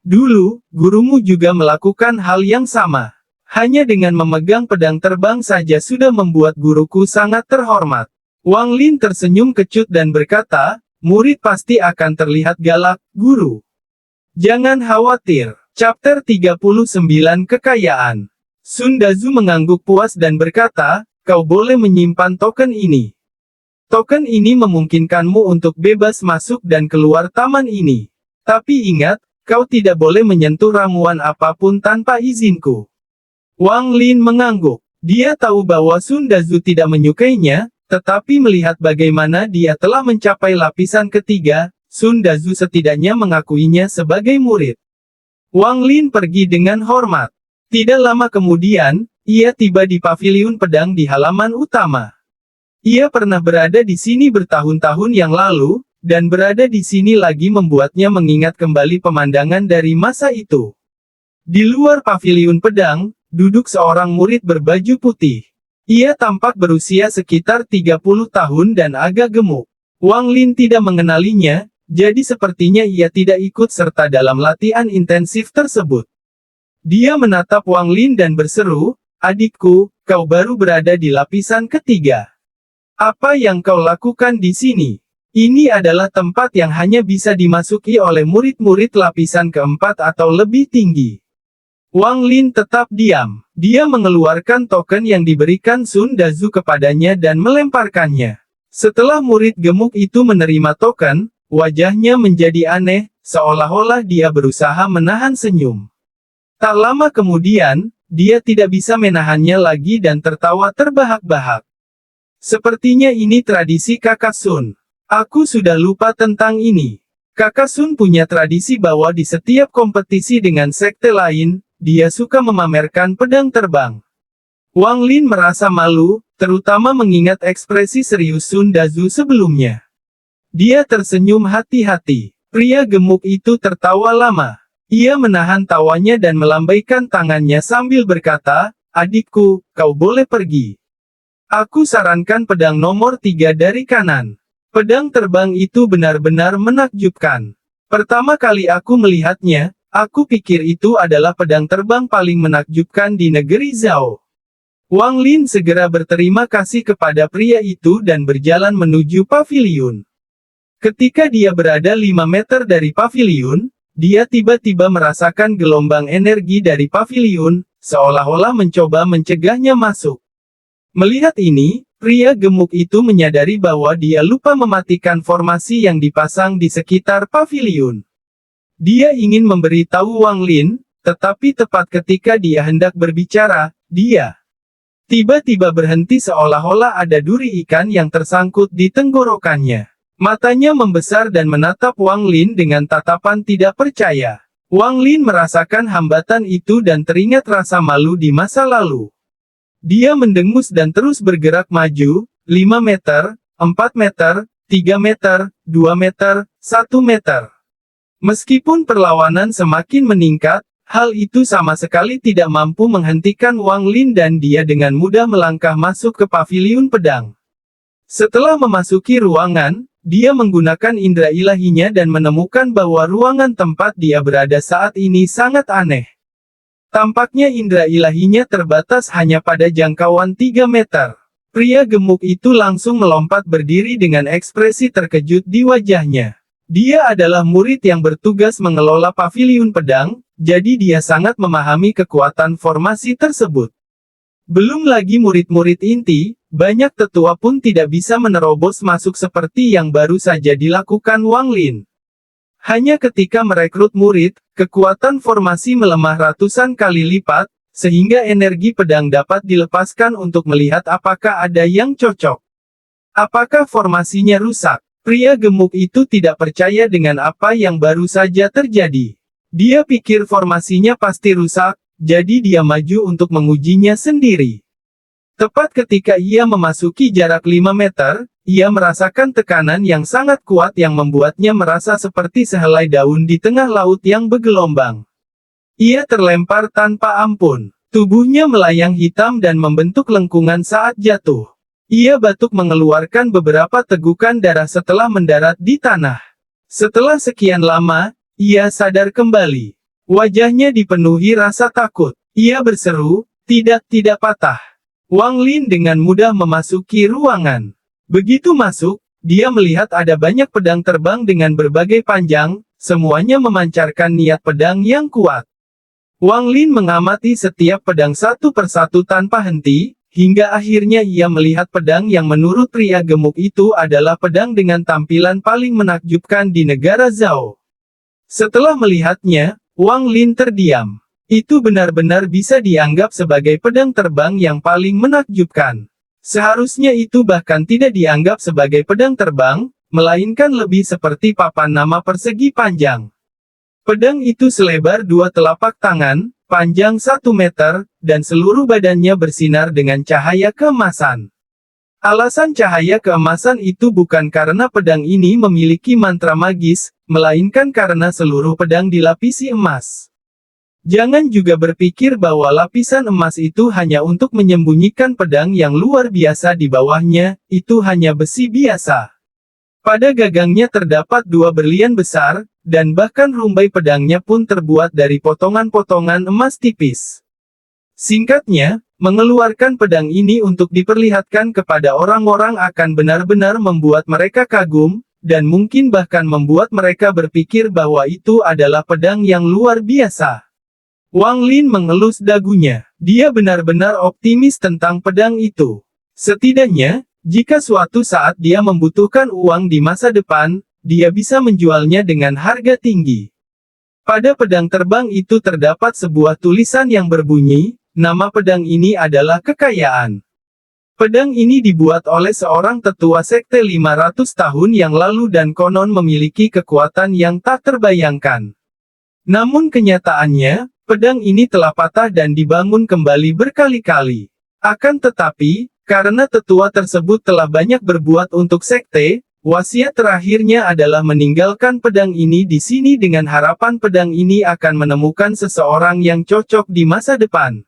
Dulu, gurumu juga melakukan hal yang sama. Hanya dengan memegang pedang terbang saja sudah membuat guruku sangat terhormat. Wang Lin tersenyum kecut dan berkata, "Murid pasti akan terlihat galak, guru. Jangan khawatir." Chapter 39 Kekayaan. Sun Dazu mengangguk puas dan berkata, "Kau boleh menyimpan token ini. Token ini memungkinkanmu untuk bebas masuk dan keluar taman ini. Tapi ingat, kau tidak boleh menyentuh ramuan apapun tanpa izinku." Wang Lin mengangguk. Dia tahu bahwa Sun Dazu tidak menyukainya, tetapi melihat bagaimana dia telah mencapai lapisan ketiga, Sun Dazu setidaknya mengakuinya sebagai murid. Wang Lin pergi dengan hormat. Tidak lama kemudian, ia tiba di paviliun pedang di halaman utama. Ia pernah berada di sini bertahun-tahun yang lalu, dan berada di sini lagi membuatnya mengingat kembali pemandangan dari masa itu. Di luar paviliun pedang, duduk seorang murid berbaju putih. Ia tampak berusia sekitar 30 tahun dan agak gemuk. Wang Lin tidak mengenalinya, jadi sepertinya ia tidak ikut serta dalam latihan intensif tersebut. Dia menatap Wang Lin dan berseru, "Adikku, kau baru berada di lapisan ketiga. Apa yang kau lakukan di sini? Ini adalah tempat yang hanya bisa dimasuki oleh murid-murid lapisan keempat atau lebih tinggi." Wang Lin tetap diam. Dia mengeluarkan token yang diberikan Sun Dazu kepadanya dan melemparkannya. Setelah murid gemuk itu menerima token, wajahnya menjadi aneh, seolah-olah dia berusaha menahan senyum. Tak lama kemudian, dia tidak bisa menahannya lagi dan tertawa terbahak-bahak. "Sepertinya ini tradisi Kakak Sun. Aku sudah lupa tentang ini. Kakak Sun punya tradisi bahwa di setiap kompetisi dengan sekte lain, dia suka memamerkan pedang terbang." Wang Lin merasa malu, terutama mengingat ekspresi serius Sun Dazu sebelumnya. Dia tersenyum hati-hati. Pria gemuk itu tertawa lama. Ia menahan tawanya dan melambaikan tangannya sambil berkata, "Adikku, kau boleh pergi. Aku sarankan pedang nomor 3 dari kanan." Pedang terbang itu benar-benar menakjubkan. Pertama kali aku melihatnya, aku pikir itu adalah pedang terbang paling menakjubkan di negeri Zhao. Wang Lin segera berterima kasih kepada pria itu dan berjalan menuju paviliun. Ketika dia berada 5 meter dari paviliun, dia tiba-tiba merasakan gelombang energi dari paviliun, seolah-olah mencoba mencegahnya masuk. Melihat ini, pria gemuk itu menyadari bahwa dia lupa mematikan formasi yang dipasang di sekitar paviliun. Dia ingin memberitahu Wang Lin, tetapi tepat ketika dia hendak berbicara, dia tiba-tiba berhenti seolah-olah ada duri ikan yang tersangkut di tenggorokannya. Matanya membesar dan menatap Wang Lin dengan tatapan tidak percaya. Wang Lin merasakan hambatan itu dan teringat rasa malu di masa lalu. Dia mendengus dan terus bergerak maju, 5 meter, 4 meter, 3 meter, 2 meter, 1 meter. Meskipun perlawanan semakin meningkat, hal itu sama sekali tidak mampu menghentikan Wang Lin dan dia dengan mudah melangkah masuk ke paviliun pedang. Setelah memasuki ruangan, dia menggunakan indera ilahinya dan menemukan bahwa ruangan tempat dia berada saat ini sangat aneh. Tampaknya indera ilahinya terbatas hanya pada jangkauan 3 meter. Pria gemuk itu langsung melompat berdiri dengan ekspresi terkejut di wajahnya. Dia adalah murid yang bertugas mengelola paviliun pedang, jadi dia sangat memahami kekuatan formasi tersebut. Belum lagi murid-murid inti, banyak tetua pun tidak bisa menerobos masuk seperti yang baru saja dilakukan Wang Lin. Hanya ketika merekrut murid, kekuatan formasi melemah ratusan kali lipat, sehingga energi pedang dapat dilepaskan untuk melihat apakah ada yang cocok. Apakah formasinya rusak? Pria gemuk itu tidak percaya dengan apa yang baru saja terjadi. Dia pikir formasinya pasti rusak, jadi dia maju untuk mengujinya sendiri. Tepat ketika ia memasuki jarak 5 meter, ia merasakan tekanan yang sangat kuat yang membuatnya merasa seperti sehelai daun di tengah laut yang bergelombang. Ia terlempar tanpa ampun. Tubuhnya melayang hitam dan membentuk lengkungan saat jatuh. Ia batuk mengeluarkan beberapa tegukan darah setelah mendarat di tanah. Setelah sekian lama, ia sadar kembali. Wajahnya dipenuhi rasa takut. Ia berseru, tidak patah. Wang Lin dengan mudah memasuki ruangan. Begitu masuk, dia melihat ada banyak pedang terbang dengan berbagai panjang, semuanya memancarkan niat pedang yang kuat. Wang Lin mengamati setiap pedang satu persatu tanpa henti, hingga akhirnya ia melihat pedang yang menurut pria gemuk itu adalah pedang dengan tampilan paling menakjubkan di negara Zhao. Setelah melihatnya, Wang Lin terdiam. Itu benar-benar bisa dianggap sebagai pedang terbang yang paling menakjubkan. Seharusnya itu bahkan tidak dianggap sebagai pedang terbang, melainkan lebih seperti papan nama persegi panjang. Pedang itu selebar 2 telapak tangan, panjang 1 meter, dan seluruh badannya bersinar dengan cahaya keemasan. Alasan cahaya keemasan itu bukan karena pedang ini memiliki mantra magis, melainkan karena seluruh pedang dilapisi emas. Jangan juga berpikir bahwa lapisan emas itu hanya untuk menyembunyikan pedang yang luar biasa di bawahnya, itu hanya besi biasa. Pada gagangnya terdapat 2 berlian besar, dan bahkan rumbai pedangnya pun terbuat dari potongan-potongan emas tipis. Singkatnya, mengeluarkan pedang ini untuk diperlihatkan kepada orang-orang akan benar-benar membuat mereka kagum, dan mungkin bahkan membuat mereka berpikir bahwa itu adalah pedang yang luar biasa. Wang Lin mengelus dagunya. Dia benar-benar optimis tentang pedang itu. Setidaknya, jika suatu saat dia membutuhkan uang di masa depan, dia bisa menjualnya dengan harga tinggi. Pada pedang terbang itu terdapat sebuah tulisan yang berbunyi, nama pedang ini adalah kekayaan. Pedang ini dibuat oleh seorang tetua sekte 500 tahun yang lalu dan konon memiliki kekuatan yang tak terbayangkan. Namun kenyataannya, pedang ini telah patah dan dibangun kembali berkali-kali. Akan tetapi, karena tetua tersebut telah banyak berbuat untuk sekte, wasiat terakhirnya adalah meninggalkan pedang ini di sini dengan harapan pedang ini akan menemukan seseorang yang cocok di masa depan.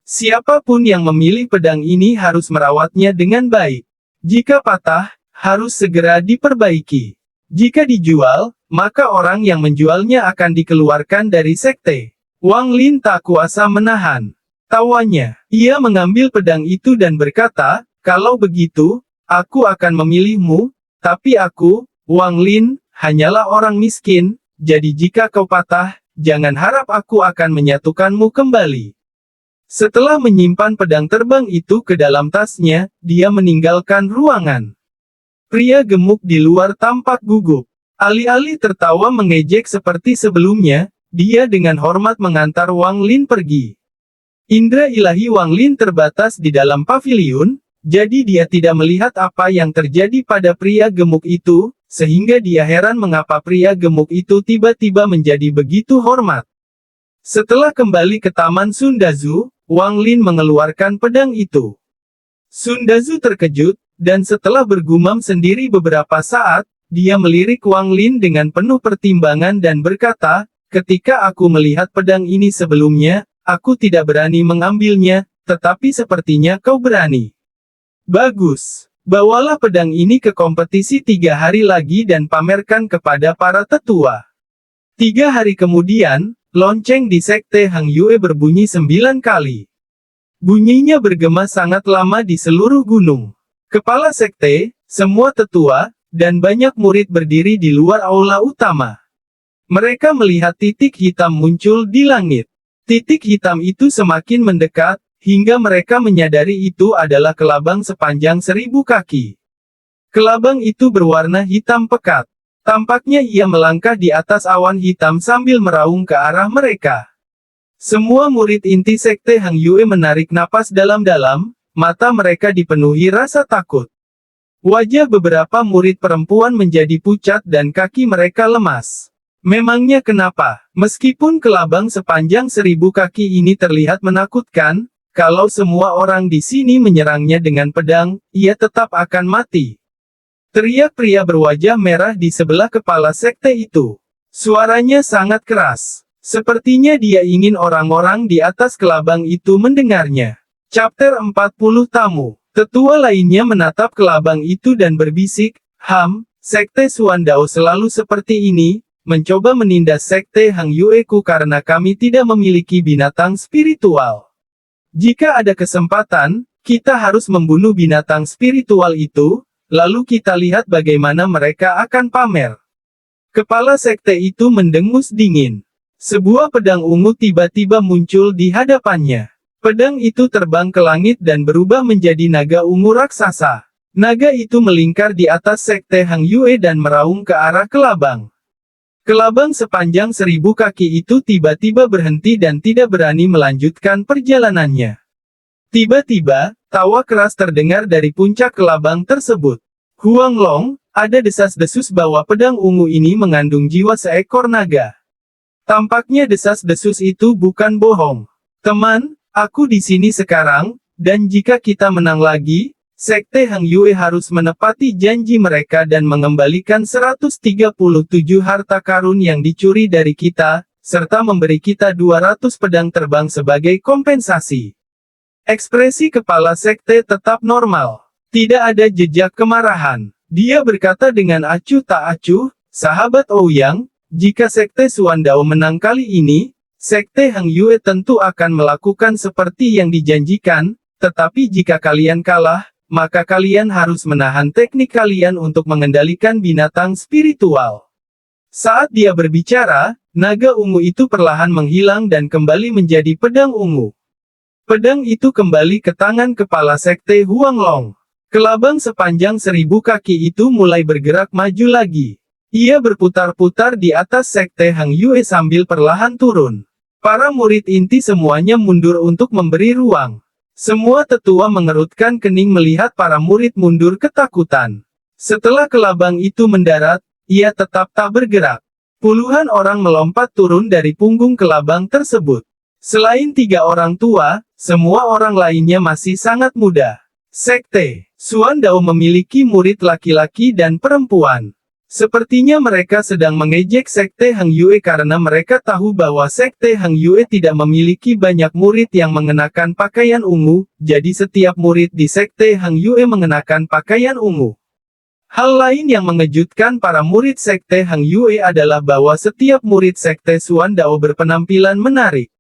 Siapapun yang memilih pedang ini harus merawatnya dengan baik. Jika patah, harus segera diperbaiki. Jika dijual, maka orang yang menjualnya akan dikeluarkan dari sekte. Wang Lin tak kuasa menahan tawanya. Ia mengambil pedang itu dan berkata, kalau begitu, aku akan memilihmu, tapi aku, Wang Lin, hanyalah orang miskin, jadi jika kau patah, jangan harap aku akan menyatukanmu kembali. Setelah menyimpan pedang terbang itu ke dalam tasnya, dia meninggalkan ruangan. Pria gemuk di luar tampak gugup. Alih-alih tertawa mengejek seperti sebelumnya, dia dengan hormat mengantar Wang Lin pergi. Indra ilahi Wang Lin terbatas di dalam paviliun, jadi dia tidak melihat apa yang terjadi pada pria gemuk itu, sehingga dia heran mengapa pria gemuk itu tiba-tiba menjadi begitu hormat. Setelah kembali ke Taman Sundazu, Wang Lin mengeluarkan pedang itu. Sundazu terkejut, dan setelah bergumam sendiri beberapa saat, dia melirik Wang Lin dengan penuh pertimbangan dan berkata, ketika aku melihat pedang ini sebelumnya, aku tidak berani mengambilnya, tetapi sepertinya kau berani. Bagus. Bawalah pedang ini ke kompetisi 3 hari lagi dan pamerkan kepada para tetua. 3 hari kemudian, lonceng di sekte Hang Yue berbunyi 9 kali. Bunyinya bergema sangat lama di seluruh gunung. Kepala sekte, semua tetua, dan banyak murid berdiri di luar aula utama. Mereka melihat titik hitam muncul di langit. Titik hitam itu semakin mendekat, hingga mereka menyadari itu adalah kelabang sepanjang 1000 kaki. Kelabang itu berwarna hitam pekat. Tampaknya ia melangkah di atas awan hitam sambil meraung ke arah mereka. Semua murid inti Sekte Hang Yue menarik napas dalam-dalam, mata mereka dipenuhi rasa takut. Wajah beberapa murid perempuan menjadi pucat dan kaki mereka lemas. Memangnya kenapa? Meskipun kelabang sepanjang 1000 kaki ini terlihat menakutkan, kalau semua orang di sini menyerangnya dengan pedang, ia tetap akan mati. Teriak pria berwajah merah di sebelah kepala sekte itu. Suaranya sangat keras. Sepertinya dia ingin orang-orang di atas kelabang itu mendengarnya. Chapter 40 Tamu. Tetua lainnya menatap kelabang itu dan berbisik, Sekte Suandao selalu seperti ini, mencoba menindas Sekte Hang Yue-ku karena kami tidak memiliki binatang spiritual. Jika ada kesempatan, kita harus membunuh binatang spiritual itu, lalu kita lihat bagaimana mereka akan pamer. Kepala sekte itu mendengus dingin. Sebuah pedang ungu tiba-tiba muncul di hadapannya. Pedang itu terbang ke langit dan berubah menjadi naga ungu raksasa. Naga itu melingkar di atas sekte Hang Yue dan meraung ke arah kelabang. Kelabang sepanjang 1000 kaki itu tiba-tiba berhenti dan tidak berani melanjutkan perjalanannya. Tiba-tiba, tawa keras terdengar dari puncak kelabang tersebut. Huang Long, ada desas-desus bahwa pedang ungu ini mengandung jiwa seekor naga. Tampaknya desas-desus itu bukan bohong. Teman, aku di sini sekarang, dan jika kita menang lagi, Sekte Hang Yue harus menepati janji mereka dan mengembalikan 137 harta karun yang dicuri dari kita, serta memberi kita 200 pedang terbang sebagai kompensasi. Ekspresi kepala sekte tetap normal. Tidak ada jejak kemarahan. Dia berkata dengan acuh tak acuh, sahabat Ouyang, jika Sekte Suandao menang kali ini, Sekte Hang Yue tentu akan melakukan seperti yang dijanjikan, tetapi jika kalian kalah, maka kalian harus menahan teknik kalian untuk mengendalikan binatang spiritual. Saat dia berbicara, naga ungu itu perlahan menghilang dan kembali menjadi pedang ungu. Pedang itu kembali ke tangan kepala sekte Huang Long. Kelabang sepanjang 1000 kaki itu mulai bergerak maju lagi. Ia berputar-putar di atas sekte Hang Yue sambil perlahan turun. Para murid inti semuanya mundur untuk memberi ruang. Semua tetua mengerutkan kening melihat para murid mundur ketakutan. Setelah kelabang itu mendarat, ia tetap tak bergerak. Puluhan orang melompat turun dari punggung kelabang tersebut. Selain 3 orang tua, semua orang lainnya masih sangat muda. Sekte Suandao memiliki murid laki-laki dan perempuan. Sepertinya mereka sedang mengejek Sekte Hang Yue karena mereka tahu bahwa Sekte Hang Yue tidak memiliki banyak murid yang mengenakan pakaian ungu, jadi setiap murid di Sekte Hang Yue mengenakan pakaian ungu. Hal lain yang mengejutkan para murid Sekte Hang Yue adalah bahwa setiap murid Sekte Suandao berpenampilan menarik.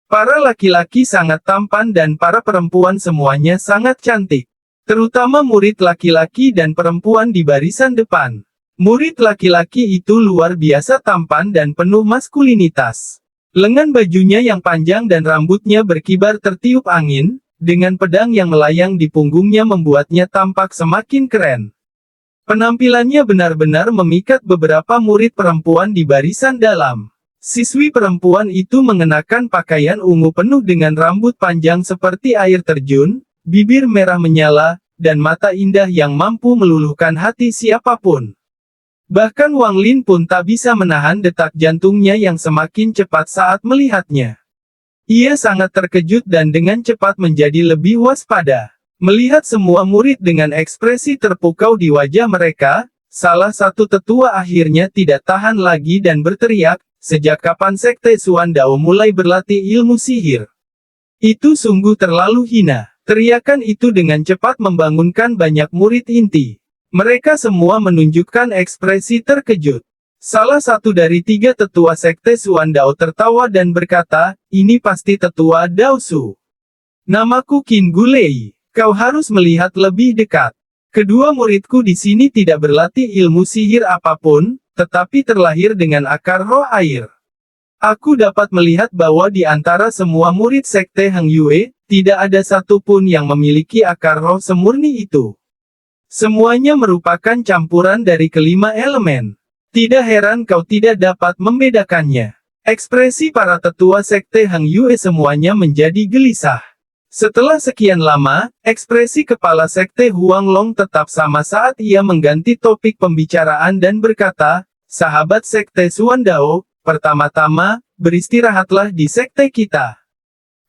Para laki-laki sangat tampan dan para perempuan semuanya sangat cantik. Terutama murid laki-laki dan perempuan di barisan depan. Murid laki-laki itu luar biasa tampan dan penuh maskulinitas. Lengan bajunya yang panjang dan rambutnya berkibar tertiup angin, dengan pedang yang melayang di punggungnya membuatnya tampak semakin keren. Penampilannya benar-benar memikat beberapa murid perempuan di barisan dalam. Siswi perempuan itu mengenakan pakaian ungu penuh dengan rambut panjang seperti air terjun, bibir merah menyala, dan mata indah yang mampu meluluhkan hati siapapun. Bahkan Wang Lin pun tak bisa menahan detak jantungnya yang semakin cepat saat melihatnya. Ia sangat terkejut dan dengan cepat menjadi lebih waspada. Melihat semua murid dengan ekspresi terpukau di wajah mereka, salah satu tetua akhirnya tidak tahan lagi dan berteriak, sejak kapan Sekte Suandao mulai berlatih ilmu sihir? Itu sungguh terlalu hina. Teriakan itu dengan cepat membangunkan banyak murid inti. Mereka semua menunjukkan ekspresi terkejut. Salah satu dari 3 tetua Sekte Suandao tertawa dan berkata, ini pasti tetua Daosu. Namaku Qin Gulei. Kau harus melihat lebih dekat. Kedua muridku di sini tidak berlatih ilmu sihir apapun, tetapi terlahir dengan akar roh air. Aku dapat melihat bahwa di antara semua murid Sekte Hang Yue, tidak ada satupun yang memiliki akar roh semurni itu. Semuanya merupakan campuran dari kelima elemen. Tidak heran kau tidak dapat membedakannya. Ekspresi para tetua sekte Hang Yue semuanya menjadi gelisah. Setelah sekian lama, ekspresi kepala sekte Huang Long tetap sama saat ia mengganti topik pembicaraan dan berkata, "Sahabat sekte Suandao, pertama-tama, beristirahatlah di sekte kita.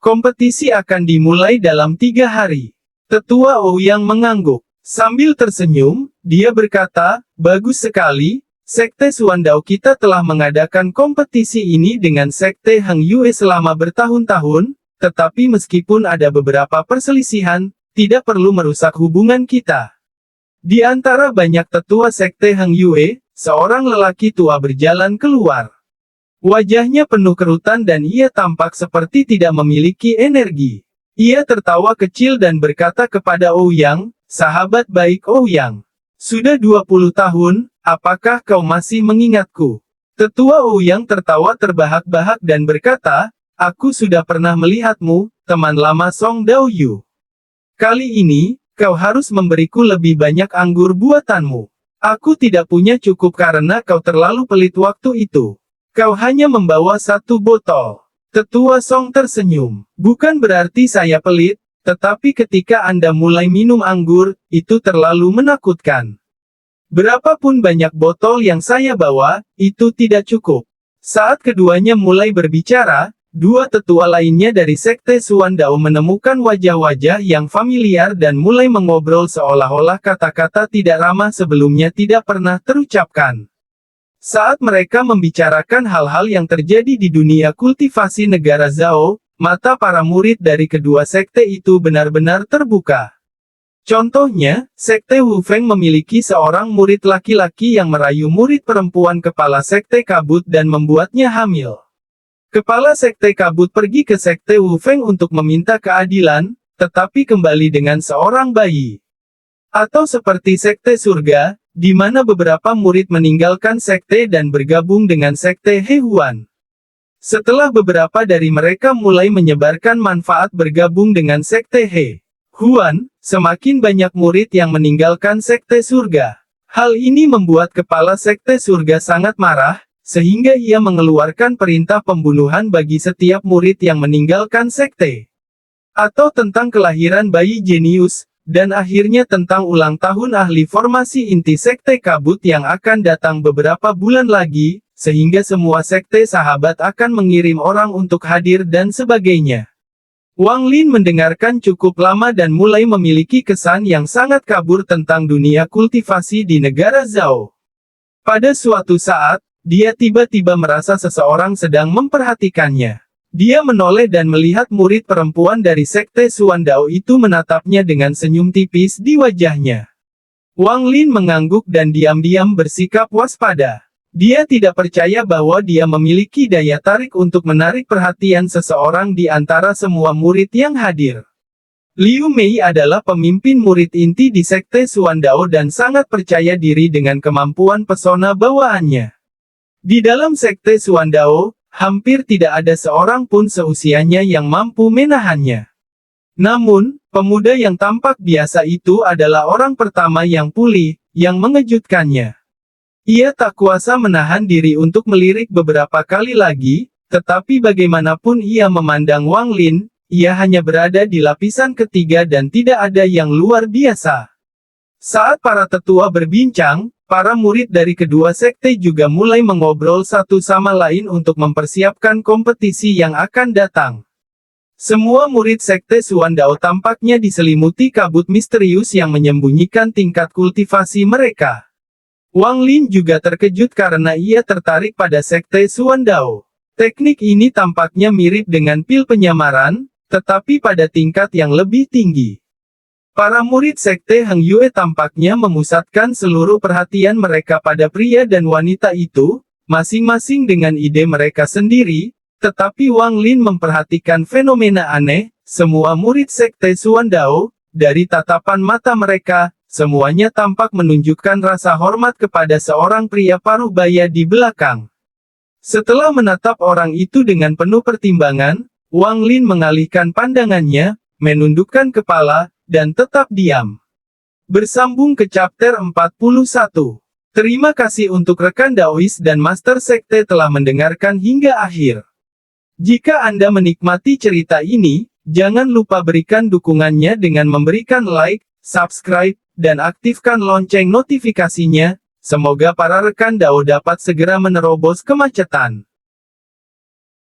Kompetisi akan dimulai dalam 3 hari." Tetua Ouyang mengangguk. Sambil tersenyum, dia berkata, "Bagus sekali. Sekte Suandao kita telah mengadakan kompetisi ini dengan Sekte Hang Yue selama bertahun-tahun, tetapi meskipun ada beberapa perselisihan, tidak perlu merusak hubungan kita." Di antara banyak tetua Sekte Hang Yue, seorang lelaki tua berjalan keluar. Wajahnya penuh kerutan dan ia tampak seperti tidak memiliki energi. Ia tertawa kecil dan berkata kepada Ouyang, "Sahabat baik Ouyang. Sudah 20 tahun, apakah kau masih mengingatku?" Tetua Ouyang tertawa terbahak-bahak dan berkata, "Aku sudah pernah melihatmu, teman lama Song Daoyu. Kali ini, kau harus memberiku lebih banyak anggur buatanmu. Aku tidak punya cukup karena kau terlalu pelit waktu itu. Kau hanya membawa 1 botol." Tetua Song tersenyum. "Bukan berarti saya pelit, tetapi ketika Anda mulai minum anggur, itu terlalu menakutkan. Berapapun banyak botol yang saya bawa, itu tidak cukup." Saat keduanya mulai berbicara, 2 tetua lainnya dari Sekte Suandao menemukan wajah-wajah yang familiar dan mulai mengobrol seolah-olah kata-kata tidak ramah sebelumnya tidak pernah terucapkan. Saat mereka membicarakan hal-hal yang terjadi di dunia kultivasi negara Zhao, mata para murid dari kedua sekte itu benar-benar terbuka. Contohnya, Sekte Wu Feng memiliki seorang murid laki-laki yang merayu murid perempuan kepala Sekte Kabut dan membuatnya hamil. Kepala Sekte Kabut pergi ke Sekte Wu Feng untuk meminta keadilan, tetapi kembali dengan seorang bayi. Atau seperti Sekte Surga, di mana beberapa murid meninggalkan sekte dan bergabung dengan Sekte He Huan. Setelah beberapa dari mereka mulai menyebarkan manfaat bergabung dengan Sekte He Huan, semakin banyak murid yang meninggalkan Sekte Surga. Hal ini membuat kepala Sekte Surga sangat marah, sehingga ia mengeluarkan perintah pembunuhan bagi setiap murid yang meninggalkan sekte. Atau tentang kelahiran bayi jenius, dan akhirnya tentang ulang tahun ahli formasi inti Sekte Kabut yang akan datang beberapa bulan lagi, sehingga semua sekte sahabat akan mengirim orang untuk hadir dan sebagainya. Wang Lin mendengarkan cukup lama dan mulai memiliki kesan yang sangat kabur tentang dunia kultivasi di negara Zhao. Pada suatu saat, dia tiba-tiba merasa seseorang sedang memperhatikannya. Dia menoleh dan melihat murid perempuan dari Sekte Suandao itu menatapnya dengan senyum tipis di wajahnya. Wang Lin mengangguk dan diam-diam bersikap waspada. Dia tidak percaya bahwa dia memiliki daya tarik untuk menarik perhatian seseorang di antara semua murid yang hadir. Liu Mei adalah pemimpin murid inti di Sekte Suandao dan sangat percaya diri dengan kemampuan pesona bawaannya. Di dalam Sekte Suandao, hampir tidak ada seorang pun seusianya yang mampu menahannya. Namun, pemuda yang tampak biasa itu adalah orang pertama yang pulih, yang mengejutkannya. Ia tak kuasa menahan diri untuk melirik beberapa kali lagi, tetapi bagaimanapun ia memandang Wang Lin, ia hanya berada di lapisan ketiga dan tidak ada yang luar biasa. Saat para tetua berbincang, para murid dari kedua sekte juga mulai mengobrol satu sama lain untuk mempersiapkan kompetisi yang akan datang. Semua murid Sekte Suandao tampaknya diselimuti kabut misterius yang menyembunyikan tingkat kultivasi mereka. Wang Lin juga terkejut karena ia tertarik pada Sekte Suandao. Teknik ini tampaknya mirip dengan pil penyamaran, tetapi pada tingkat yang lebih tinggi. Para murid Sekte Hang Yue tampaknya memusatkan seluruh perhatian mereka pada pria dan wanita itu, masing-masing dengan ide mereka sendiri, tetapi Wang Lin memperhatikan fenomena aneh, semua murid Sekte Suandao, dari tatapan mata mereka, semuanya tampak menunjukkan rasa hormat kepada seorang pria paruh baya di belakang. Setelah menatap orang itu dengan penuh pertimbangan, Wang Lin mengalihkan pandangannya, menundukkan kepala, dan tetap diam. Bersambung ke chapter 41. Terima kasih untuk rekan Daois dan Master Sekte telah mendengarkan hingga akhir. Jika Anda menikmati cerita ini, jangan lupa berikan dukungannya dengan memberikan like, subscribe, dan aktifkan lonceng notifikasinya. Semoga para rekan Dao dapat segera menerobos kemacetan.